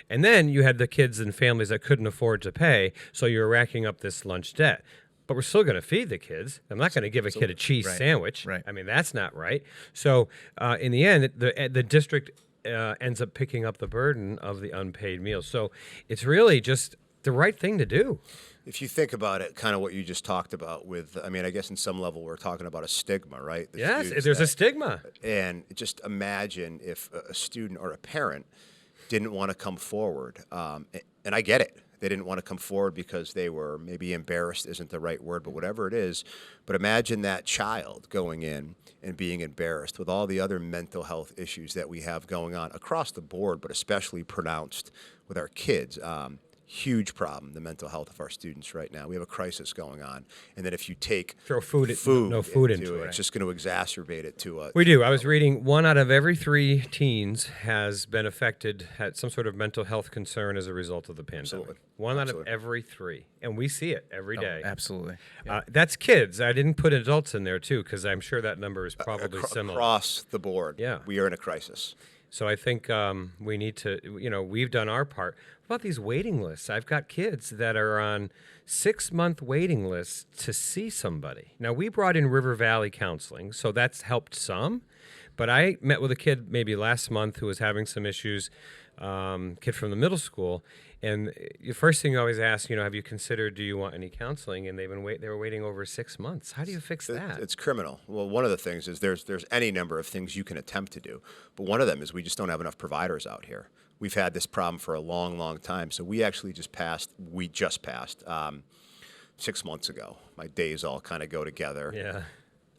[SPEAKER 7] And then you had the kids and families that couldn't afford to pay, so you're racking up this lunch debt. But we're still going to feed the kids. I'm not going to give a kid a cheese sandwich. Right. I mean, that's not right. So in the end, the district ends up picking up the burden of the unpaid meals. So it's really just the right thing to do.
[SPEAKER 9] If you think about it, kind of what you just talked about with, I mean, I guess in some level we're talking about a stigma, right?
[SPEAKER 7] Yes, there's a stigma.
[SPEAKER 9] And just imagine if a student or a parent didn't want to come forward. And I get it. They didn't want to come forward because they were maybe embarrassed, isn't the right word, but whatever it is. But imagine that child going in and being embarrassed with all the other mental health issues that we have going on across the board, but especially pronounced with our kids. huge problem, the mental health of our students right now. We have a crisis going on, and that if you take
[SPEAKER 7] throw food into it,
[SPEAKER 9] it's just going to exacerbate it to us.
[SPEAKER 7] We do. I was reading 1 out of every 3 teens has been affected, had some sort of mental health concern as a result of the pandemic.
[SPEAKER 9] Absolutely.
[SPEAKER 7] 1 out of every 3, and we see it every day.
[SPEAKER 8] Absolutely.
[SPEAKER 7] That's kids. I didn't put adults in there too, because I'm sure that number is probably similar
[SPEAKER 9] across the board.
[SPEAKER 7] Yeah,
[SPEAKER 9] we are in a crisis.
[SPEAKER 7] So I think we need to, we've done our part. What about these waiting lists? I've got kids that are on 6-month waiting lists to see somebody. Now, we brought in River Valley Counseling, so that's helped some. But I met with a kid maybe last month who was having some issues, kid from the middle school. And the first thing you always ask, have you considered, do you want any counseling? And they were waiting over 6 months. How do you fix that?
[SPEAKER 9] It's criminal. Well, one of the things is there's any number of things you can attempt to do, but one of them is we just don't have enough providers out here. We've had this problem for a long, long time. So we actually just passed 6 months ago. My days all kind of go together.
[SPEAKER 7] Yeah.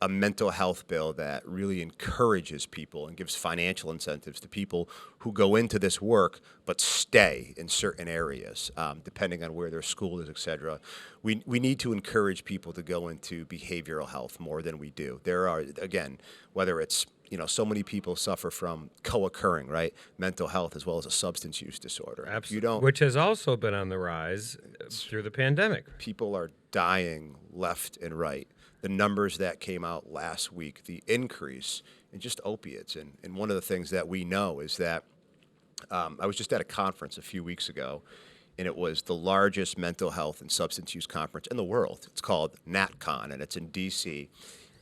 [SPEAKER 9] A mental health bill that really encourages people and gives financial incentives to people who go into this work but stay in certain areas, depending on where their school is, et cetera. We need to encourage people to go into behavioral health more than we do. There are, again, whether it's, so many people suffer from co-occurring, right, mental health as well as a substance use disorder.
[SPEAKER 7] Absolutely. Which has also been on the rise through the pandemic.
[SPEAKER 9] People are dying left and right. The numbers that came out last week, the increase in just opiates. And one of the things that we know is that I was just at a conference a few weeks ago, and it was the largest mental health and substance use conference in the world. It's called NatCon, and it's in D.C.,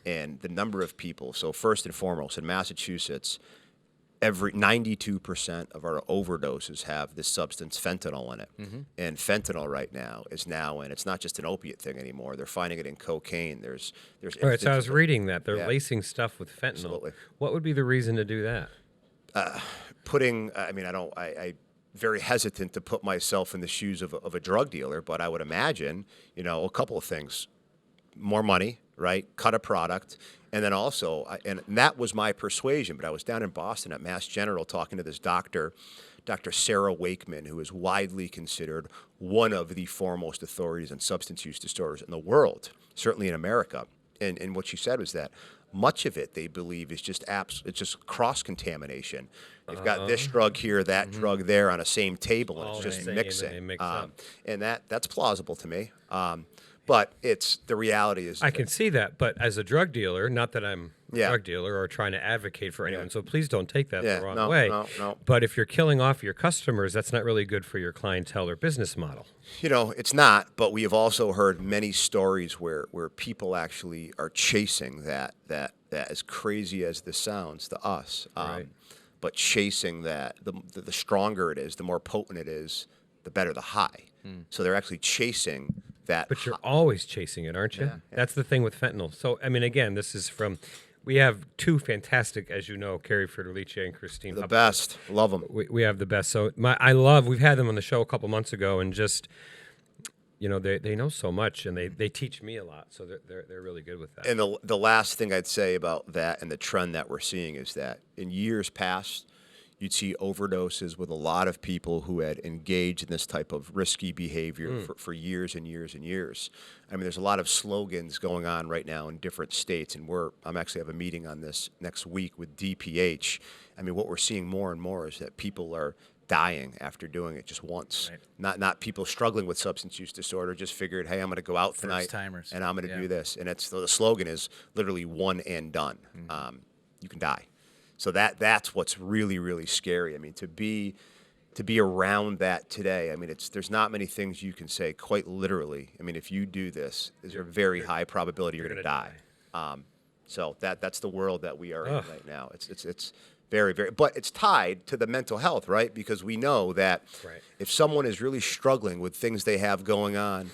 [SPEAKER 9] and the number of people. So first and foremost, in Massachusetts, 92% of our overdoses have this substance fentanyl in it. Mm-hmm. And fentanyl right now is and it's not just an opiate thing anymore. They're finding it in cocaine. There's
[SPEAKER 7] all right, so I was reading that. They're lacing stuff with fentanyl.
[SPEAKER 9] Absolutely.
[SPEAKER 7] What would be the reason to do that?
[SPEAKER 9] I very hesitant to put myself in the shoes of a drug dealer, but I would imagine, a couple of things. More money, right? Cut a product. And then also, and that was my persuasion, but I was down in Boston at Mass General talking to this doctor, Dr. Sarah Wakeman, who is widely considered one of the foremost authorities on substance use disorders in the world, certainly in America. And what she said was that much of it, they believe, is just it's just cross-contamination. They've got this drug here, that drug there on a same table, and it's just mixing. And that's plausible to me. But the reality is...
[SPEAKER 7] I can see that, but as a drug dealer, not that I'm a drug dealer or trying to advocate for anyone, so please don't take that the wrong way.
[SPEAKER 9] No.
[SPEAKER 7] But if you're killing off your customers, that's not really good for your clientele or business model.
[SPEAKER 9] It's not, but we have also heard many stories where people actually are chasing that as crazy as this sounds to us, but chasing that, the stronger it is, the more potent it is, the better the high. So they're actually chasing that.
[SPEAKER 7] But you're always chasing it, aren't you?
[SPEAKER 9] Yeah.
[SPEAKER 7] That's the thing with fentanyl. So, again, this is from, we have 2 fantastic, as you know, Carrie Federici and Christine.
[SPEAKER 9] The best. Love them.
[SPEAKER 7] We have the best. So we've had them on the show a couple months ago, and just, they know so much, and they teach me a lot. So they're really good with that.
[SPEAKER 9] And the last thing I'd say about that and the trend that we're seeing is that in years past, you'd see overdoses with a lot of people who had engaged in this type of risky behavior for years and years and years. There's a lot of slogans going on right now in different states, and I'm actually have a meeting on this next week with DPH. What we're seeing more and more is that people are dying after doing it just once. Right. Not people struggling with substance use disorder, just figured, hey, I'm going to go out tonight and I'm going to do this. And the slogan is literally one and done. You can die. So that's what's really, really scary. To be around that today, there's not many things you can say quite literally. If you do this, there's a very high probability you're going to die. So that's the world that we are in right now. It's very, very, but it's tied to the mental health, right? Because we know that if someone is really struggling with things they have going on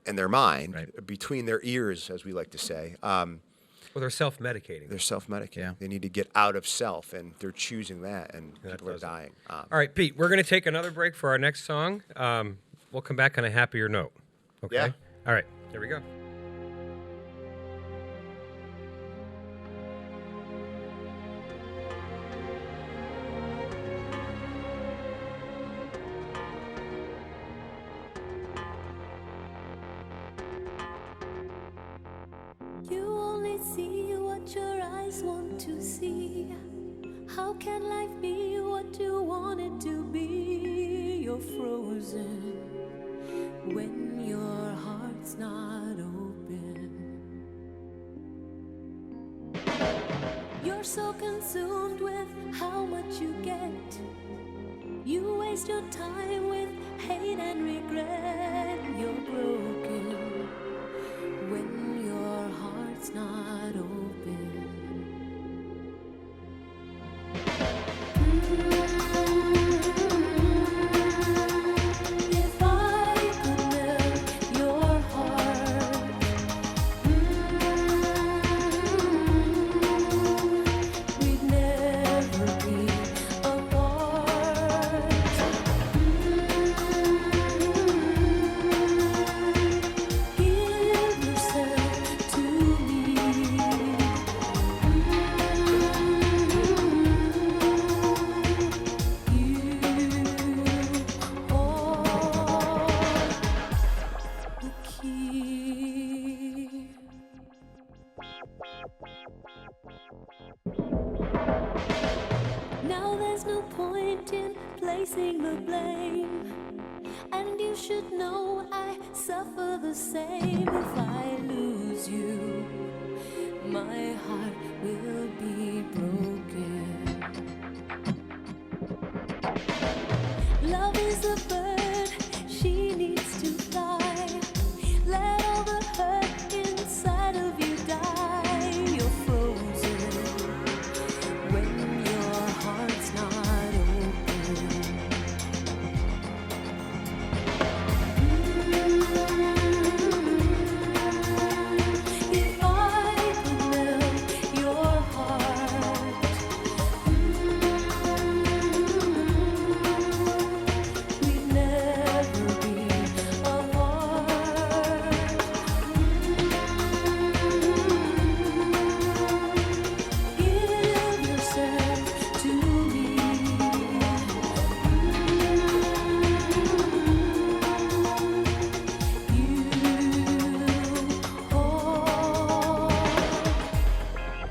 [SPEAKER 9] in their mind, between their ears, as we like to say,
[SPEAKER 7] well, they're self-medicating.
[SPEAKER 9] They're self-medicating. Yeah. They need to get out of self, and they're choosing that, and people are dying.
[SPEAKER 7] All right, Pete, we're going to take another break for our next song. We'll come back on a happier note. Okay?
[SPEAKER 9] Yeah.
[SPEAKER 7] All right, here we go.
[SPEAKER 14] can life be what you want it to be? You're frozen when your heart's not open. You're so consumed with how much you get. You waste your time with hate and regret. You're broken when your heart's not open. If I could melt your heart, we'd never be apart. Give yourself to me. Now there's no point in placing the blame, and you should know I suffer the same. If I lose you, my heart will be broken. Love is a bird, she needs to fly. Let all the hurt inside of you die. You're frozen when your heart's not open. If I could melt your heart, we'd never be apart. Give yourself to me. You hold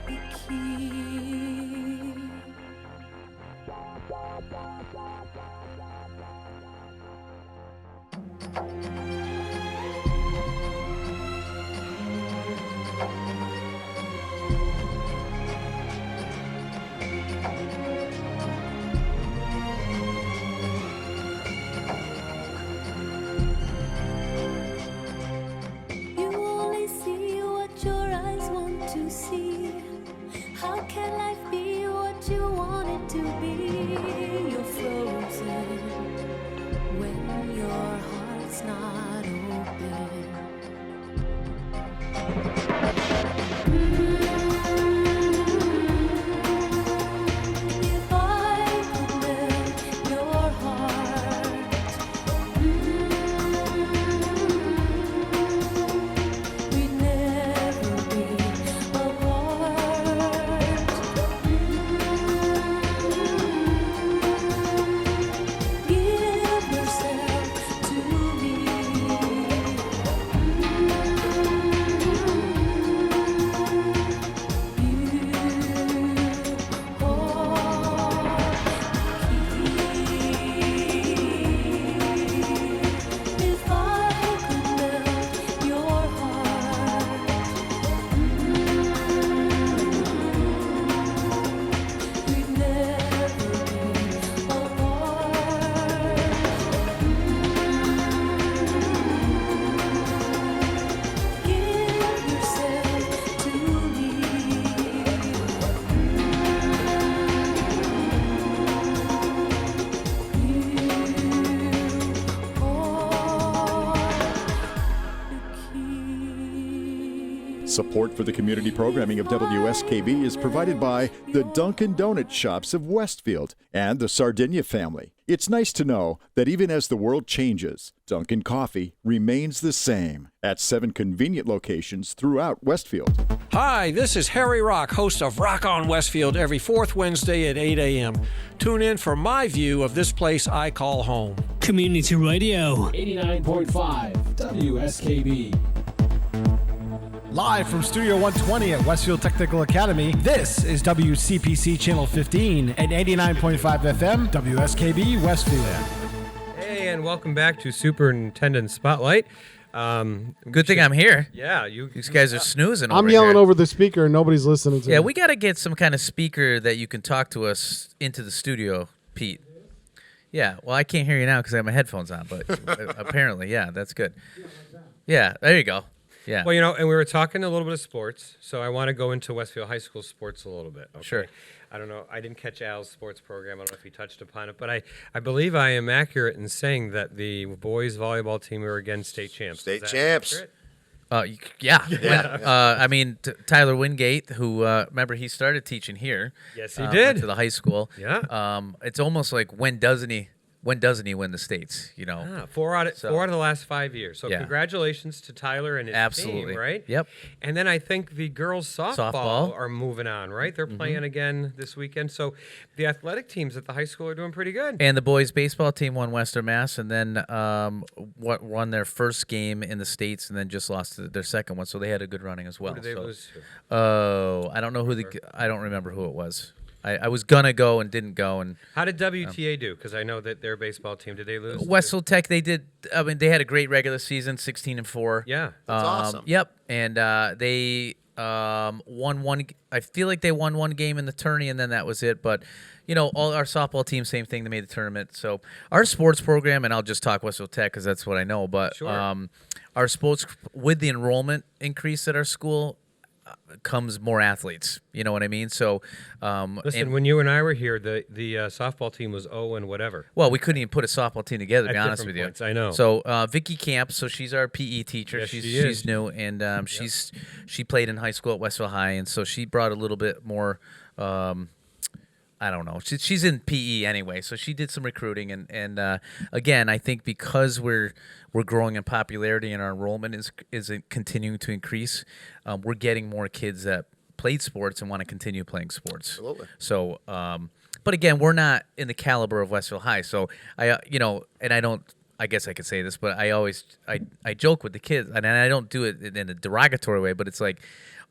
[SPEAKER 14] the key. You only see what your eyes want to see. How can life be what you want it to be? You're frozen when your heart's not open. If I could melt your heart, we'd never be apart. Give yourself to me. If I could melt your heart, we'd never be apart. Give yourself to me.
[SPEAKER 11] Support for the community programming of WSKB is provided by the Dunkin' Donut Shops of Westfield and the Sardinia family. It's nice to know that even as the world changes, Dunkin' Coffee remains the same at 7 convenient locations throughout Westfield.
[SPEAKER 15] Hi, this is Harry Rock, host of Rock on Westfield every fourth Wednesday at 8 a.m. Tune in for my view of this place I call home.
[SPEAKER 4] Community Radio.
[SPEAKER 5] 89.5 WSKB.
[SPEAKER 1] Live from Studio 120 at Westfield Technical Academy, this is WCPC Channel 15 and 89.5 FM, WSKB Westfield.
[SPEAKER 7] Hey, and welcome back to Superintendent Spotlight.
[SPEAKER 8] Good thing I'm here.
[SPEAKER 7] Yeah,
[SPEAKER 8] these guys are snoozing.
[SPEAKER 1] I'm
[SPEAKER 8] over
[SPEAKER 1] yelling
[SPEAKER 8] here.
[SPEAKER 1] over the speaker and nobody's listening to me.
[SPEAKER 8] Yeah, we got to get some kind of speaker that you can talk to us into the studio, Pete. Yeah, well, I can't hear you now because I have my headphones on, but apparently, yeah, that's good. Yeah, there you go. Yeah.
[SPEAKER 7] Well, and we were talking a little bit of sports, so I want to go into Westfield High School sports a little bit. Okay?
[SPEAKER 8] Sure.
[SPEAKER 7] I don't know. I didn't catch Al's sports program. I don't know if he touched upon it, but I believe I am accurate in saying that the boys volleyball team were again state champs.
[SPEAKER 9] State champs.
[SPEAKER 8] Yeah. I mean, Tyler Wingate, who remember he started teaching here.
[SPEAKER 7] Yes, he did.
[SPEAKER 8] To the high school.
[SPEAKER 7] Yeah.
[SPEAKER 8] It's almost like when doesn't he win the states?
[SPEAKER 7] 4 out of the last 5 years. So
[SPEAKER 8] Yeah.
[SPEAKER 7] congratulations to Tyler and his
[SPEAKER 8] Absolutely.
[SPEAKER 7] team, right?
[SPEAKER 8] Yep.
[SPEAKER 7] And then I think the girls softball are moving on, right? They're playing again this weekend. So the athletic teams at the high school are doing pretty good.
[SPEAKER 8] And the boys baseball team won Western Mass, and then won their first game in the states, and then just lost their second one. So they had a good running as well.
[SPEAKER 7] Who did they lose to?
[SPEAKER 8] Oh, I don't know I don't remember who it was. I was gonna go and didn't go. And
[SPEAKER 7] How did WTA do? Because I know that their baseball team, did they lose?
[SPEAKER 8] Westfield Tech, they did. I mean, they had a great regular season, 16-4.
[SPEAKER 7] Yeah,
[SPEAKER 9] that's awesome.
[SPEAKER 8] Yep, and they won one. I feel like they won one game in the tourney, and then that was it. But all our softball team, same thing. They made the tournament. So our sports program, and I'll just talk Westfield Tech because that's what I know. But
[SPEAKER 7] Sure.
[SPEAKER 8] Our sports, with the enrollment increase at our school, comes more athletes. You know what I mean? So,
[SPEAKER 7] listen, when you and I were here, the softball team was 0 and whatever.
[SPEAKER 8] Well, we couldn't even put a softball team together, to be
[SPEAKER 7] At
[SPEAKER 8] honest with
[SPEAKER 7] different
[SPEAKER 8] you.
[SPEAKER 7] points, I know.
[SPEAKER 8] So, Vicky Camp, so she's our PE teacher.
[SPEAKER 7] Yes,
[SPEAKER 8] she's
[SPEAKER 7] she is.
[SPEAKER 8] she's new, and she played in high school at Westfield High, and so she brought a little bit more. I don't know. She's in PE anyway, so she did some recruiting, and again, I think because we're growing in popularity and our enrollment is continuing to increase, we're getting more kids that played sports and want to continue playing sports.
[SPEAKER 9] Absolutely.
[SPEAKER 8] So, but again, we're not in the caliber of Westfield High, so and I don't. I guess I could say this, but I joke with the kids, and I don't do it in a derogatory way, but it's like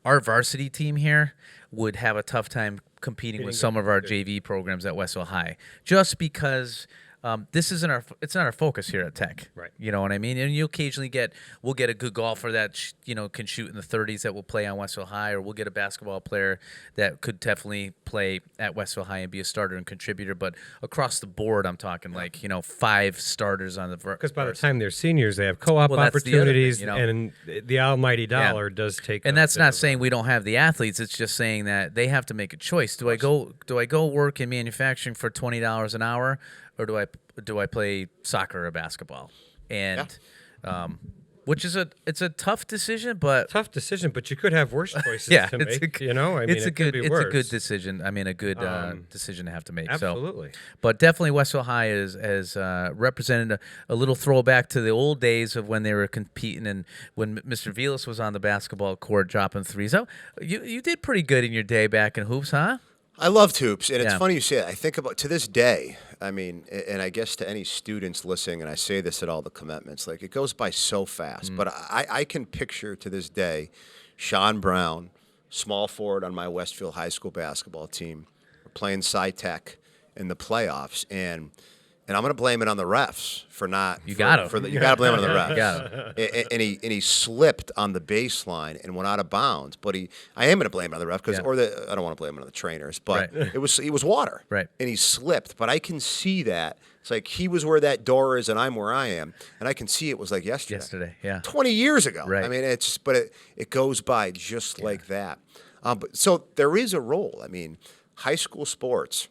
[SPEAKER 8] our varsity team here would have a tough time competing with some of our JV programs at Westfield High, just because this isn't it's not our focus here at Tech.
[SPEAKER 7] Right.
[SPEAKER 8] You know what I mean? And you occasionally we'll get a good golfer that can shoot in the 30s that will play on Westfield High, or we'll get a basketball player that could definitely play at Westfield High and be a starter and contributor. But across the board, I'm talking 5 starters on the
[SPEAKER 7] because by the time they're seniors, they have co-op
[SPEAKER 8] Well, that's the other
[SPEAKER 7] opportunities,
[SPEAKER 8] thing,
[SPEAKER 7] and the almighty dollar does take.
[SPEAKER 8] And that's not saying we don't have the athletes. It's just saying that they have to make a choice. Do I go work in manufacturing for $20 an hour, or do I play soccer or basketball? And which is it's a tough decision, but
[SPEAKER 7] you could have worse choices to make.
[SPEAKER 8] It's a good decision. I mean, a good decision to have to make.
[SPEAKER 7] Absolutely.
[SPEAKER 8] So, but definitely Westfield High has represented a little throwback to the old days of when they were competing and when Mr. Velis was on the basketball court dropping threes. So you did pretty good in your day back in hoops, huh?
[SPEAKER 9] I loved hoops, and it's funny you say it. I think about, to this day, I mean, and I guess to any students listening, and I say this at all the commitments, it goes by so fast. But I can picture to this day Sean Brown, small forward on my Westfield High School basketball team, playing Sci-Tech in the playoffs, and I'm going to blame it on the refs for not.
[SPEAKER 8] You got to
[SPEAKER 9] blame it on the refs. And he slipped on the baseline and went out of bounds. But I am going to blame it on the ref I don't want to blame it on the trainers. But it was water.
[SPEAKER 8] Right.
[SPEAKER 9] And he slipped. But I can see that. It's like he was where that door is and I'm where I am. And I can see it was like yesterday.
[SPEAKER 8] Yesterday, yeah.
[SPEAKER 9] 20 years ago.
[SPEAKER 8] Right.
[SPEAKER 9] I mean, it goes by just like that. So there is a role. I mean, high school sports.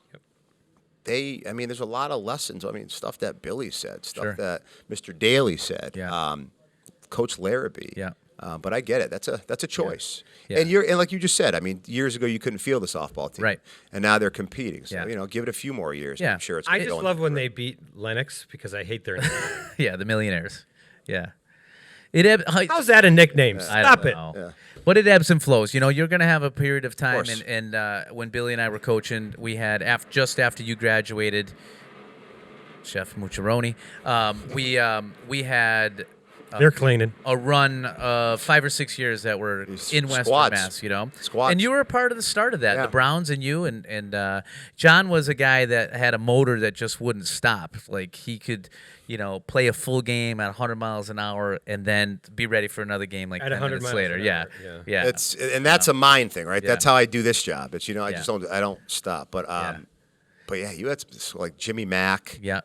[SPEAKER 9] There's a lot of lessons. I mean, stuff that Billy said, stuff that Mr. Daly said, Coach Larrabee.
[SPEAKER 8] Yeah.
[SPEAKER 9] But I get it. That's a choice.
[SPEAKER 8] Yeah.
[SPEAKER 9] And like you just said, I mean, years ago you couldn't field the softball team,
[SPEAKER 8] right?
[SPEAKER 9] And now they're competing. So give it a few more years.
[SPEAKER 8] Yeah.
[SPEAKER 9] I'm sure it's.
[SPEAKER 7] I just love when they beat Lennox because I hate their name.
[SPEAKER 8] Yeah, the Millionaires. Yeah.
[SPEAKER 7] How's that a nickname? Stop it.
[SPEAKER 8] Yeah. But it ebbs and flows. You're going to have a period of time. And when Billy and I were coaching, we had, just after you graduated, Chef Mucciaroni, we had
[SPEAKER 7] They're cleaning.
[SPEAKER 8] a run of 5 or 6 years that were in Western
[SPEAKER 9] Squads.
[SPEAKER 8] Mass, you know.
[SPEAKER 9] Squads.
[SPEAKER 8] And you were a part of the start of that.
[SPEAKER 9] Yeah.
[SPEAKER 8] The Browns and you and John was a guy that had a motor that just wouldn't stop. Like he could, play a full game at 100 miles an hour and then be ready for another game like
[SPEAKER 7] At
[SPEAKER 8] 10
[SPEAKER 7] 100
[SPEAKER 8] minutes
[SPEAKER 7] miles
[SPEAKER 8] later.
[SPEAKER 7] an
[SPEAKER 8] Yeah.
[SPEAKER 7] hour,
[SPEAKER 8] Yeah.
[SPEAKER 9] That's a mind thing, right?
[SPEAKER 8] Yeah.
[SPEAKER 9] That's how I do this job. It's I
[SPEAKER 8] Yeah.
[SPEAKER 9] just don't stop. But but yeah, you had like Jimmy Mack,
[SPEAKER 8] Yeah.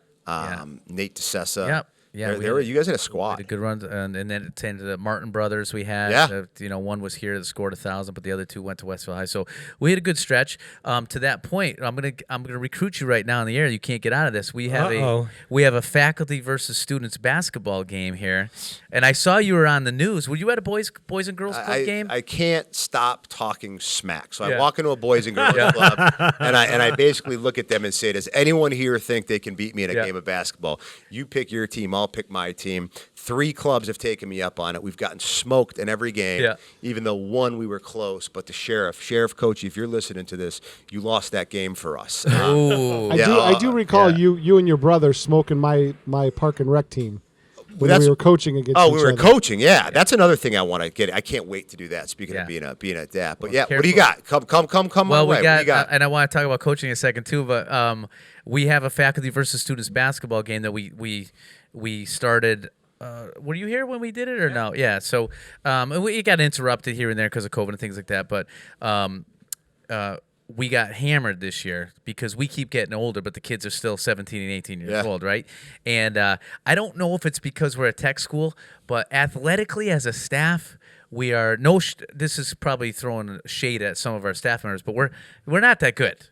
[SPEAKER 9] Nate DeSessa.
[SPEAKER 8] Yep. Yeah,
[SPEAKER 9] you guys had a squad.
[SPEAKER 8] Had a good run, and then it turned to the Martin brothers. We had, one was here that scored 1,000, but the other two went to Westfield High. So we had a good stretch. To that point, I'm gonna recruit you right now in the air. You can't get out of this. We have a faculty versus students basketball game here, and I saw you were on the news. Were you at a boys and girls club game?
[SPEAKER 9] I can't stop talking smack. So I walk into a boys and girls club, and I basically look at them and say, "Does anyone here think they can beat me in a game of basketball? You pick your team. I'll pick my team." 3 clubs have taken me up on it. We've gotten smoked in every game, even though one we were close. But the sheriff coach, if you're listening to this, you lost that game for us.
[SPEAKER 1] I do recall you and your brother smoking my park and rec team when we were coaching against each other.
[SPEAKER 9] Oh, we were coaching. Yeah, that's another thing I want to get. I can't wait to do that. Speaking of being a dad, but what do you got? Come
[SPEAKER 8] Well,
[SPEAKER 9] on.
[SPEAKER 8] we got, and I want to talk about coaching in a second too. But we have a faculty versus students basketball game that we started. Were you here when we did it or no? Yeah. So we got interrupted here and there because of COVID and things like that. But we got hammered this year because we keep getting older, but the kids are still 17 and 18 years old, right? And I don't know if it's because we're a tech school, but athletically as a staff, we are this is probably throwing shade at some of our staff members, but we're not that good,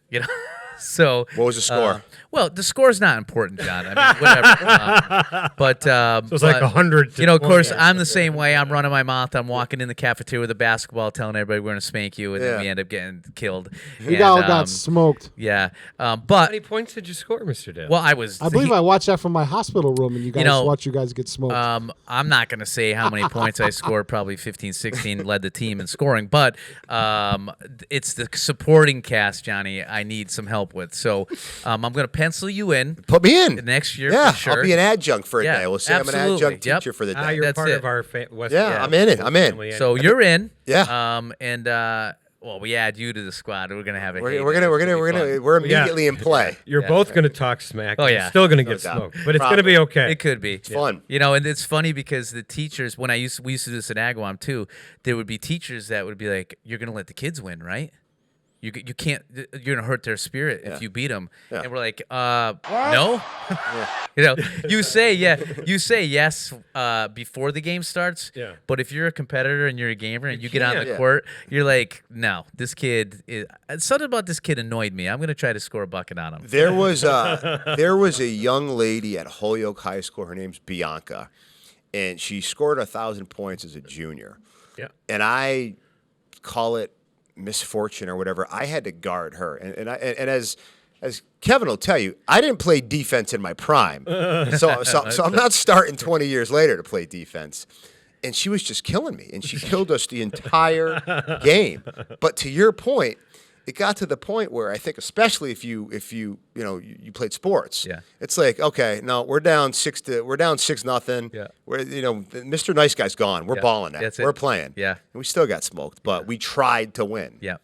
[SPEAKER 8] So
[SPEAKER 9] what was the score?
[SPEAKER 8] Well, the score's not important, John. I mean, whatever.
[SPEAKER 7] So it's like 100.
[SPEAKER 8] Of course, I'm the same way. I'm running my mouth. I'm walking in the cafeteria with a basketball, telling everybody we're going to spank you, and then we end up getting killed.
[SPEAKER 1] We all got smoked.
[SPEAKER 8] Yeah, but
[SPEAKER 7] how many points did you score, Mr. Dale?
[SPEAKER 8] Well, I
[SPEAKER 1] believe I watched that from my hospital room, and you guys watch you guys get smoked.
[SPEAKER 8] I'm not going to say how many points I scored. Probably 15, 16. Led the team in scoring, but it's the supporting cast, Johnny. I need some help with. So I'm going to pencil you in.
[SPEAKER 9] Put me in
[SPEAKER 8] next year.
[SPEAKER 9] Yeah,
[SPEAKER 8] for sure.
[SPEAKER 9] I'll be an adjunct for a day. We'll say
[SPEAKER 8] absolutely.
[SPEAKER 9] I'm an adjunct teacher for the day.
[SPEAKER 7] You're
[SPEAKER 8] That's
[SPEAKER 7] part
[SPEAKER 8] it.
[SPEAKER 7] of our West.
[SPEAKER 9] Yeah, I'm in it. I'm in.
[SPEAKER 8] So you're in.
[SPEAKER 9] Yeah.
[SPEAKER 8] Well, we add you to the squad. We're gonna have a.
[SPEAKER 9] We're immediately in play.
[SPEAKER 7] You're both gonna talk smack.
[SPEAKER 8] Oh yeah.
[SPEAKER 7] You're still gonna get smoked, but it's gonna be okay.
[SPEAKER 8] It could be.
[SPEAKER 9] It's fun.
[SPEAKER 8] And it's funny because the teachers, when we used to do this at Agawam too, there would be teachers that would be like, "You're gonna let the kids win, right? You can't. You're gonna hurt their spirit if you beat them."
[SPEAKER 9] Yeah.
[SPEAKER 8] And we're like, no. You say yes before the game starts.
[SPEAKER 7] Yeah.
[SPEAKER 8] But if you're a competitor and you're a gamer and you get on the court, you're like, no, this kid is. Something about this kid annoyed me. I'm gonna try to score a bucket on him.
[SPEAKER 9] There was a young lady at Holyoke High School. Her name's Bianca, and she scored 1,000 points as a junior.
[SPEAKER 7] Yeah.
[SPEAKER 9] And I call it misfortune or whatever. I had to guard her, and as Kevin will tell you, I didn't play defense in my prime, so I'm not starting 20 years later to play defense. And she was just killing me, and she killed us the entire game. But to your point, it got to the point where I think, especially if you played sports, it's like, okay, no, we're down 6-0.
[SPEAKER 8] Yeah.
[SPEAKER 9] We're Mr. Nice Guy's gone. We're balling now. We're playing.
[SPEAKER 8] Yeah.
[SPEAKER 9] And we still got smoked, but we tried to win.
[SPEAKER 8] Yeah.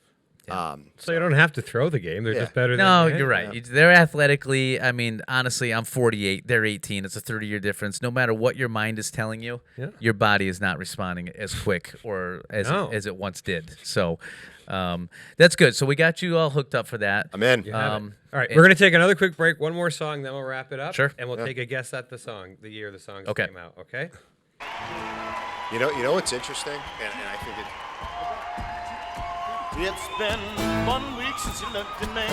[SPEAKER 7] So you don't have to throw the game. They're just better than
[SPEAKER 8] No,
[SPEAKER 7] you.
[SPEAKER 8] you're right. They're athletically, I mean, honestly, I'm 48. They're 18. It's a 30-year difference. No matter what your mind is telling you, your body is not responding as quick or as it once did. So that's good. So we got you all hooked up for that.
[SPEAKER 9] I'm in.
[SPEAKER 7] All right, we're going to take another quick break. One more song, then we'll wrap it up.
[SPEAKER 8] Sure.
[SPEAKER 7] And we'll take a guess at the song, the year the songs came out. Okay?
[SPEAKER 9] You know what's interesting? And I think
[SPEAKER 10] It's been 1 week since you looked at me.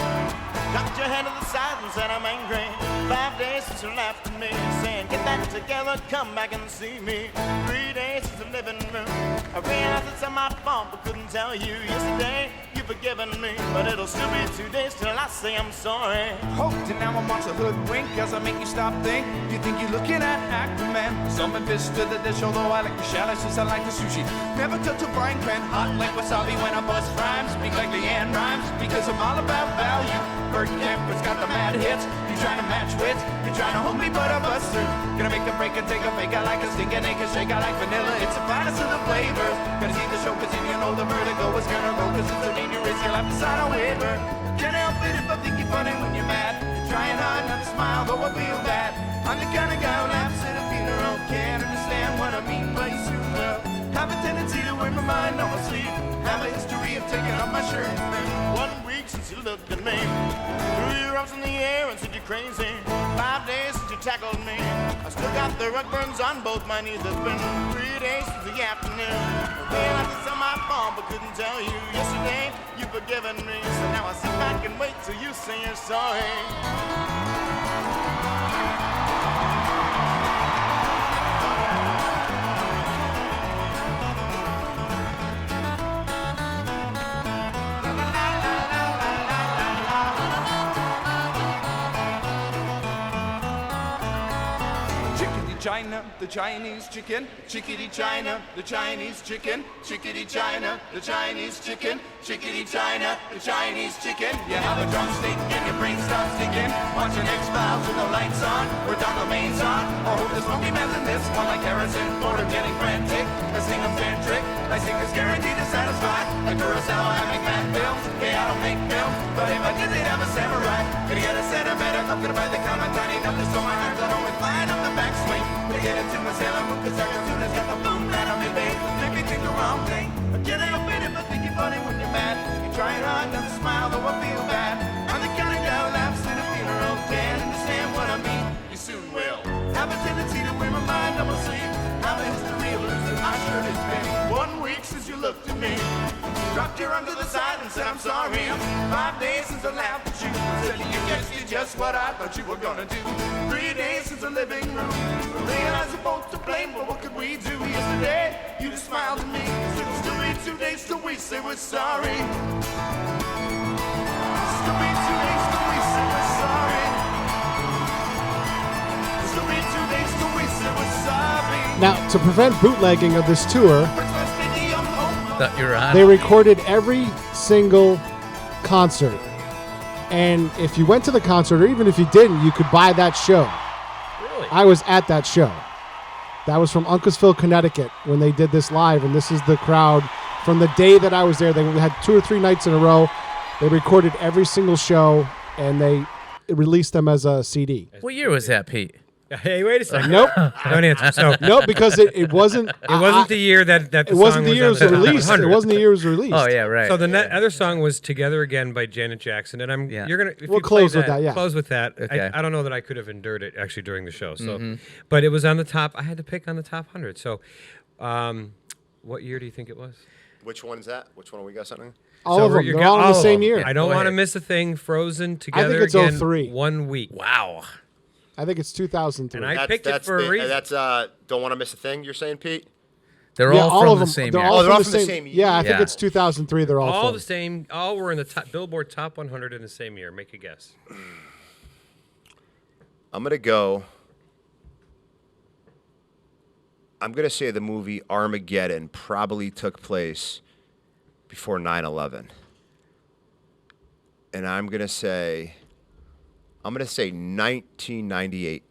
[SPEAKER 10] Got your head to the side and said I'm angry. 5 days since you laughed at me, saying get that together, come back and see me. 3 days since the living room. I realized it's not my fault, but couldn't tell you. Yesterday you've forgiven me, but it'll still be 2 days till I say I'm sorry.
[SPEAKER 16] Hoped and now I'm on a hoodwink, cause I make you stop think. You think you're looking at Aquaman. Some fish to the dish, although I like the shallots, just I like the sushi. Never touch a frying pan, hot like wasabi when I bust rhymes. Speak like Leanne rhymes, because I'm all about value. Bert Kemper's got the mad hits. You trying to match wits? You trying to hold me but a buster? Gonna make a break and take a fake. I like a stinking egg and shake. I like vanilla. It's the finest of the flavors. Gonna see the show 'cause if you know the vertigo is gonna roll 'cause it's so dangerous. You'll have to sign a waiver. Can't help it if I think you're funny when you're mad. You're trying hard not to smile, though I feel bad. I'm the kind of guy who laughs at a funeral. Can't understand what I mean, but you soon will. Have a tendency to wear my mind on my sleeve. Have a history of taking off my shirt. It's been 1 week since you looked at me. Threw your arms in the air and said you're crazy. 5 days since you tackled me. I still got the rug burns on both my knees. It's been 3 days since the afternoon. Realized it's on my fault, but couldn't tell you. Yesterday, you've forgiven me. So now I sit back and wait till you say you're sorry. China, the Chinese chicken, chickadee China, the Chinese chicken, chickadee China, the Chinese chicken, chickadee China, the Chinese chicken. You have a drumstick and your brain starts sticking. Watching X-Files with the lights on, or dark mains on. Or hope there's smoky meth in this one like Harrison Ford. I'm getting frantic, I sing a fan trick. I sing is guaranteed to satisfy. Like Kurosawa, I make mad films. Yeah, I don't make films, but if I did, they'd have a samurai. Gonna get a sentimental, I'm gonna buy the count on tiny enough to so my arms are always flying up the backswing. To get into my Sailor Moon, 'cause Cartoon's got the boom that on me, babe. Make me think the wrong thing. I can't help it if I think you're funny when you're mad. You're trying hard not to smile, though I feel bad. I'm the kind of guy who laughs at a funeral. Can't understand what I mean. You soon will. Have a tendency to wear my mind on my sleeve. Have a history of losing my shirt. It's been 1 week since you looked at me. Dropped your arm to the side and said I'm sorry. 5 days since I laughed at you. Said you guessed it just what I thought you were gonna do. 3 days since the living room. Realized we're both to blame, but what could we do? Yesterday, you just smiled at me. Said it'll still be 2 days till we say we're sorry. Still be 2 days till we say we're sorry. Still be 2 days till we say we're sorry.
[SPEAKER 1] Now, to prevent bootlegging of this tour,
[SPEAKER 8] Thought you were on.
[SPEAKER 1] they recorded every single concert. And if you went to the concert, or even if you didn't, you could buy that show.
[SPEAKER 7] Really?
[SPEAKER 1] I was at that show. That was from Uncasville, Connecticut, when they did this live. And this is the crowd from the day that I was there. They had 2 or 3 nights in a row. They recorded every single show, and they released them as a CD.
[SPEAKER 8] What year was that, Pete?
[SPEAKER 7] Hey, wait a second.
[SPEAKER 1] Nope.
[SPEAKER 7] Don't answer. So
[SPEAKER 1] Nope, because it wasn't.
[SPEAKER 7] it wasn't the year that the
[SPEAKER 1] It wasn't
[SPEAKER 7] song
[SPEAKER 1] the year it was
[SPEAKER 7] on the
[SPEAKER 1] released. It
[SPEAKER 7] 100.
[SPEAKER 1] wasn't the year it was released.
[SPEAKER 8] Oh yeah, right.
[SPEAKER 7] So the other song was "Together Again" by Janet Jackson, and you're gonna if
[SPEAKER 1] We'll
[SPEAKER 7] you play
[SPEAKER 1] close with that, yeah.
[SPEAKER 7] Close with that.
[SPEAKER 8] Okay.
[SPEAKER 7] I don't know that I could have endured it actually during the show. So, but it was on the top. I had to pick on the top 100. So, what year do you think it was?
[SPEAKER 9] Which one is that? Which one we got something?
[SPEAKER 1] All
[SPEAKER 7] So
[SPEAKER 1] of them.
[SPEAKER 7] you're
[SPEAKER 1] They're
[SPEAKER 7] got
[SPEAKER 1] all in
[SPEAKER 7] all
[SPEAKER 1] the
[SPEAKER 7] of
[SPEAKER 1] same
[SPEAKER 7] them.
[SPEAKER 1] year.
[SPEAKER 7] I don't
[SPEAKER 8] Go
[SPEAKER 7] want to
[SPEAKER 8] ahead.
[SPEAKER 7] miss a thing. Frozen together
[SPEAKER 1] it's
[SPEAKER 7] again.
[SPEAKER 1] 03.
[SPEAKER 7] 1 week.
[SPEAKER 8] Wow.
[SPEAKER 1] I think it's 2003.
[SPEAKER 7] And I picked it for a reason.
[SPEAKER 9] That's Don't Want to Miss a Thing, you're saying, Pete?
[SPEAKER 8] They're
[SPEAKER 1] Yeah,
[SPEAKER 8] all from
[SPEAKER 1] of
[SPEAKER 8] the
[SPEAKER 1] them.
[SPEAKER 8] same
[SPEAKER 1] They're
[SPEAKER 8] year.
[SPEAKER 1] all
[SPEAKER 9] they're
[SPEAKER 1] from
[SPEAKER 9] all
[SPEAKER 1] the
[SPEAKER 9] from the
[SPEAKER 1] same.
[SPEAKER 9] same
[SPEAKER 1] Yeah, I think
[SPEAKER 8] year.
[SPEAKER 1] it's 2003. They're all
[SPEAKER 7] all
[SPEAKER 1] from.
[SPEAKER 7] the same. All were in the top, Billboard Top 100 in the same year. Make a guess.
[SPEAKER 9] I'm going to say the movie Armageddon probably took place before 9/11. And I'm going to say 1998.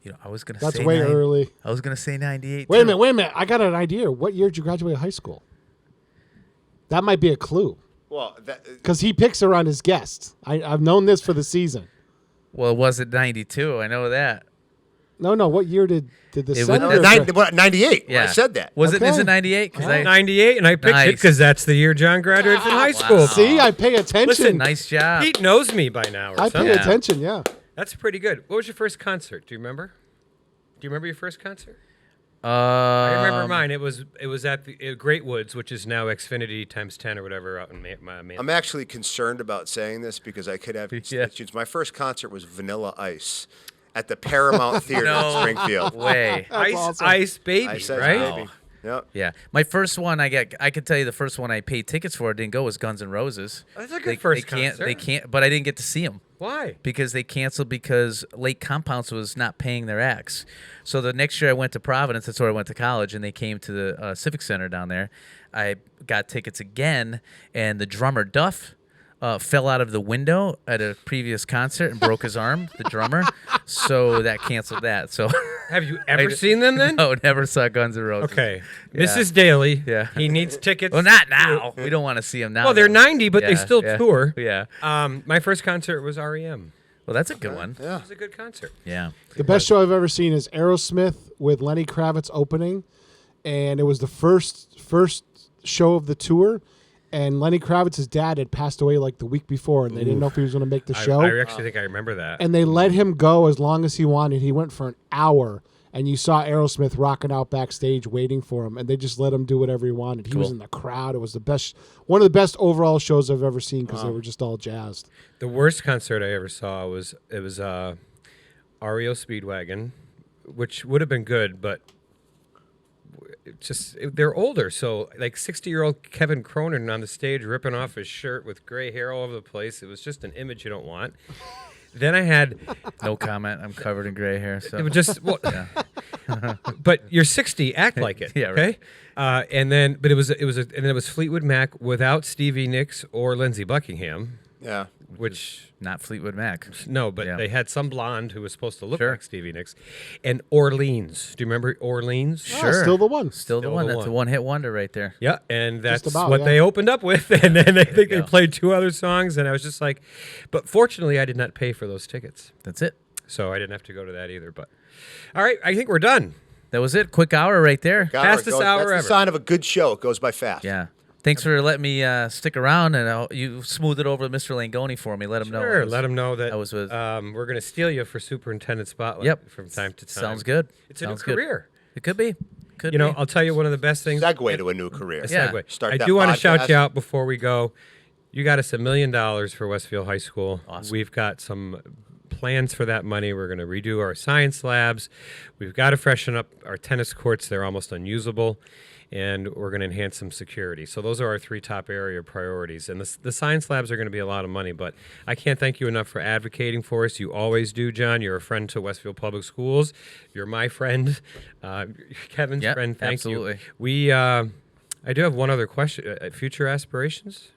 [SPEAKER 8] You know, I was gonna
[SPEAKER 1] That's
[SPEAKER 8] say
[SPEAKER 1] way early.
[SPEAKER 8] I was gonna say 98.
[SPEAKER 1] Wait a
[SPEAKER 8] too.
[SPEAKER 1] minute. I got an idea. What year did you graduate high school? That might be a clue.
[SPEAKER 9] Well,
[SPEAKER 1] Because he picks her on his guests. I've known this for the season.
[SPEAKER 8] Well, it wasn't 92. I know that.
[SPEAKER 1] No. What year did the
[SPEAKER 8] It was-
[SPEAKER 1] senator?
[SPEAKER 9] 98.
[SPEAKER 8] Yeah.
[SPEAKER 9] I said that.
[SPEAKER 8] Was it? Is
[SPEAKER 1] Okay.
[SPEAKER 8] it 98?
[SPEAKER 7] 98, and I picked it
[SPEAKER 8] Nice.
[SPEAKER 7] because that's the year John graduated from high school.
[SPEAKER 1] See, I pay attention.
[SPEAKER 7] Listen,
[SPEAKER 8] Nice job.
[SPEAKER 7] Pete knows me by now. Or
[SPEAKER 1] I
[SPEAKER 7] something.
[SPEAKER 1] pay attention. Yeah.
[SPEAKER 7] That's pretty good. What was your first concert? Do you remember? Do you remember your first concert? I
[SPEAKER 8] I
[SPEAKER 7] remember mine. It was at the Great Woods, which is now Xfinity times 10 or whatever out in
[SPEAKER 9] I'm actually concerned about saying this because I could have issues. My first concert was Vanilla Ice at the Paramount Theater
[SPEAKER 8] No
[SPEAKER 9] in Springfield.
[SPEAKER 8] way.
[SPEAKER 7] Ice Baby,
[SPEAKER 9] Ice
[SPEAKER 7] right?
[SPEAKER 9] Baby. Yep.
[SPEAKER 8] Yeah, my first one I could tell you the first one I paid tickets for didn't go was Guns N' Roses.
[SPEAKER 7] That's a good first concert.
[SPEAKER 8] They can't, but I didn't get to see them.
[SPEAKER 7] Why?
[SPEAKER 8] Because they canceled because Lake Compounce was not paying their acts. So the next year I went to Providence. That's where I went to college, and they came to the Civic Center down there. I got tickets again, and the drummer Duff fell out of the window at a previous concert and broke his arm, the drummer. So that canceled that. So
[SPEAKER 7] have you ever seen them then?
[SPEAKER 8] No, never saw Guns N' Roses.
[SPEAKER 7] Okay.
[SPEAKER 8] Yeah.
[SPEAKER 7] Mrs. Daly.
[SPEAKER 8] Yeah.
[SPEAKER 7] He needs tickets.
[SPEAKER 8] Well, not now. We don't want to see him now.
[SPEAKER 7] Well, they're 90, but they still
[SPEAKER 8] yeah.
[SPEAKER 7] tour.
[SPEAKER 8] Yeah.
[SPEAKER 7] My first concert was REM.
[SPEAKER 8] Well, that's a good one.
[SPEAKER 9] Yeah.
[SPEAKER 7] It was a good concert.
[SPEAKER 8] Yeah.
[SPEAKER 1] The best show I've ever seen is Aerosmith with Lenny Kravitz opening, and it was the first show of the tour. And Lenny Kravitz's dad had passed away like the week before, and they didn't know if he was going to make the show.
[SPEAKER 7] I actually think I remember that.
[SPEAKER 1] And they let him go as long as he wanted. He went for an hour, and you saw Aerosmith rocking out backstage waiting for him, and they just let him do whatever he wanted. He was in the crowd. It was the best, one of the best overall shows I've ever seen because they were just all jazzed.
[SPEAKER 7] The worst concert I ever saw was REO Speedwagon, which would have been good, but they're older, so like 60-year-old Kevin Cronin on the stage ripping off his shirt with gray hair all over the place. It was just an image you don't want. Then I had
[SPEAKER 8] no comment. I'm covered in gray hair. So
[SPEAKER 7] it was just but you're 60. Act like it.
[SPEAKER 8] Yeah. Right.
[SPEAKER 7] Okay. And then it was Fleetwood Mac without Stevie Nicks or Lindsey Buckingham.
[SPEAKER 9] Yeah.
[SPEAKER 7] Which
[SPEAKER 8] not Fleetwood Mac.
[SPEAKER 7] No, but they had some blonde who was supposed to look like Stevie Nicks. And Orleans. Do you remember Orleans?
[SPEAKER 1] Sure. Still the one.
[SPEAKER 8] Still the one. That's a one-hit wonder right there.
[SPEAKER 7] Yeah, and that's what they opened up with. And then I think they played two other songs, and I was just like, but fortunately, I did not pay for those tickets.
[SPEAKER 8] That's it.
[SPEAKER 7] So I didn't have to go to that either. But all right, I think we're done.
[SPEAKER 8] That was it. Quick hour right there.
[SPEAKER 7] Fastest hour ever.
[SPEAKER 9] That's the sign of a good show. It goes by fast.
[SPEAKER 8] Yeah. Thanks for letting me stick around, and you smoothed it over to Mr. Langoni for me. Let him know.
[SPEAKER 7] Sure, let him know that
[SPEAKER 8] I was with.
[SPEAKER 7] We're going to steal you for Superintendent Spotlight from time to time.
[SPEAKER 8] Sounds good.
[SPEAKER 7] It's a new career.
[SPEAKER 8] It could be.
[SPEAKER 7] You know, I'll tell you one of the best things.
[SPEAKER 9] Segue to a new career.
[SPEAKER 7] A segue.
[SPEAKER 9] Start
[SPEAKER 7] I
[SPEAKER 9] that
[SPEAKER 7] do want to shout
[SPEAKER 9] podcast.
[SPEAKER 7] you out before we go. You got us $1 million for Westfield High School.
[SPEAKER 8] Awesome.
[SPEAKER 7] We've got some plans for that money. We're going to redo our science labs. We've got to freshen up our tennis courts. They're almost unusable. And we're going to enhance some security. So those are our three top area priorities. And the science labs are going to be a lot of money, but I can't thank you enough for advocating for us. You always do, John. You're a friend to Westfield Public Schools. You're my friend, Kevin's friend. Thank
[SPEAKER 8] absolutely.
[SPEAKER 7] you. I do have one other question. Future aspirations?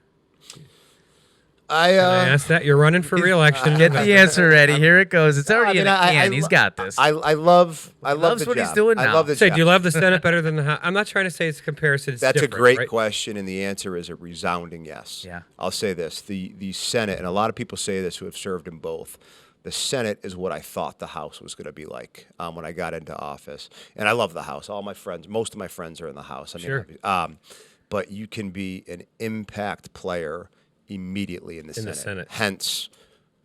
[SPEAKER 7] Can I ask that? You're running for re-election.
[SPEAKER 8] Get the answer ready. Here it goes. It's already in a can. He's got this.
[SPEAKER 9] I love
[SPEAKER 8] loves
[SPEAKER 9] the
[SPEAKER 8] what
[SPEAKER 9] job.
[SPEAKER 8] he's doing
[SPEAKER 9] I
[SPEAKER 8] now.
[SPEAKER 9] love the
[SPEAKER 7] Say,
[SPEAKER 9] job.
[SPEAKER 7] do you love the Senate better than the House? I'm not trying to say it's a comparison. It's
[SPEAKER 9] That's a
[SPEAKER 7] different,
[SPEAKER 9] great
[SPEAKER 7] right?
[SPEAKER 9] question, and the answer is a resounding yes.
[SPEAKER 8] Yeah.
[SPEAKER 9] I'll say this: the Senate, and a lot of people say this who have served in both. The Senate is what I thought the House was going to be like when I got into office, and I love the House. All my friends, most of my friends are in the House. I mean,
[SPEAKER 7] Sure.
[SPEAKER 9] But you can be an impact player immediately in the Senate. Hence,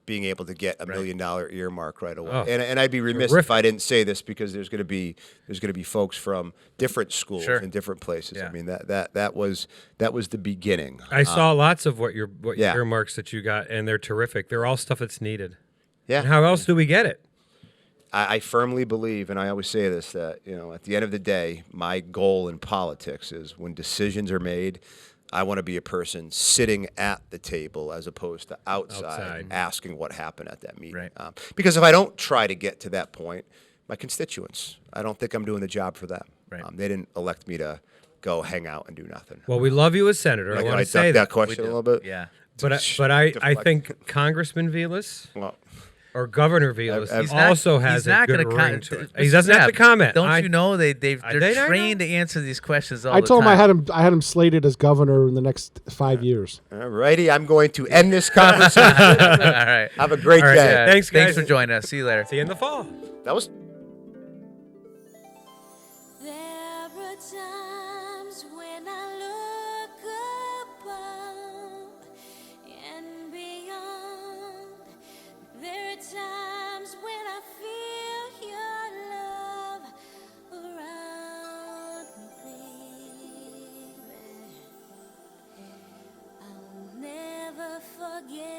[SPEAKER 9] being able to get $1 million earmark right away.
[SPEAKER 7] Oh,
[SPEAKER 9] and I'd be remiss if I didn't say this because there's going to be folks from different schools and different places.
[SPEAKER 8] Yeah.
[SPEAKER 9] I mean that was the beginning.
[SPEAKER 7] I saw lots of what your earmarks that you got, and they're terrific. They're all stuff that's needed.
[SPEAKER 9] Yeah.
[SPEAKER 7] And how else do we get it?
[SPEAKER 9] I firmly believe, and I always say this, that at the end of the day, my goal in politics is when decisions are made, I want to be a person sitting at the table as opposed to outside. Asking what happened at that meeting.
[SPEAKER 8] Right.
[SPEAKER 9] Because if I don't try to get to that point, my constituents, I don't think I'm doing the job for them.
[SPEAKER 8] Right.
[SPEAKER 9] They didn't elect me to go hang out and do nothing.
[SPEAKER 7] Well, we love you as senator. I want to say
[SPEAKER 9] that question a little bit.
[SPEAKER 8] Yeah.
[SPEAKER 7] But I think Congressman Velis or Governor Velis
[SPEAKER 8] He's
[SPEAKER 7] also
[SPEAKER 8] not,
[SPEAKER 7] has
[SPEAKER 8] he's
[SPEAKER 7] a
[SPEAKER 8] not
[SPEAKER 7] good
[SPEAKER 8] gonna
[SPEAKER 7] ring to it. He doesn't have to comment.
[SPEAKER 8] Don't you know they're
[SPEAKER 7] they
[SPEAKER 8] trained to answer these questions all
[SPEAKER 1] I
[SPEAKER 8] the
[SPEAKER 1] told
[SPEAKER 8] time.
[SPEAKER 1] him I had him slated as governor in the next 5 years.
[SPEAKER 9] All righty, I'm going to end this conversation.
[SPEAKER 8] All right.
[SPEAKER 9] Have a great day.
[SPEAKER 8] Yeah.
[SPEAKER 7] Thanks, guys.
[SPEAKER 8] Thanks for joining us. See you later.
[SPEAKER 7] See you in the fall.
[SPEAKER 9] That was.
[SPEAKER 14] There are times when I look above and beyond. There are times when I feel your love around me, baby. I'll never forget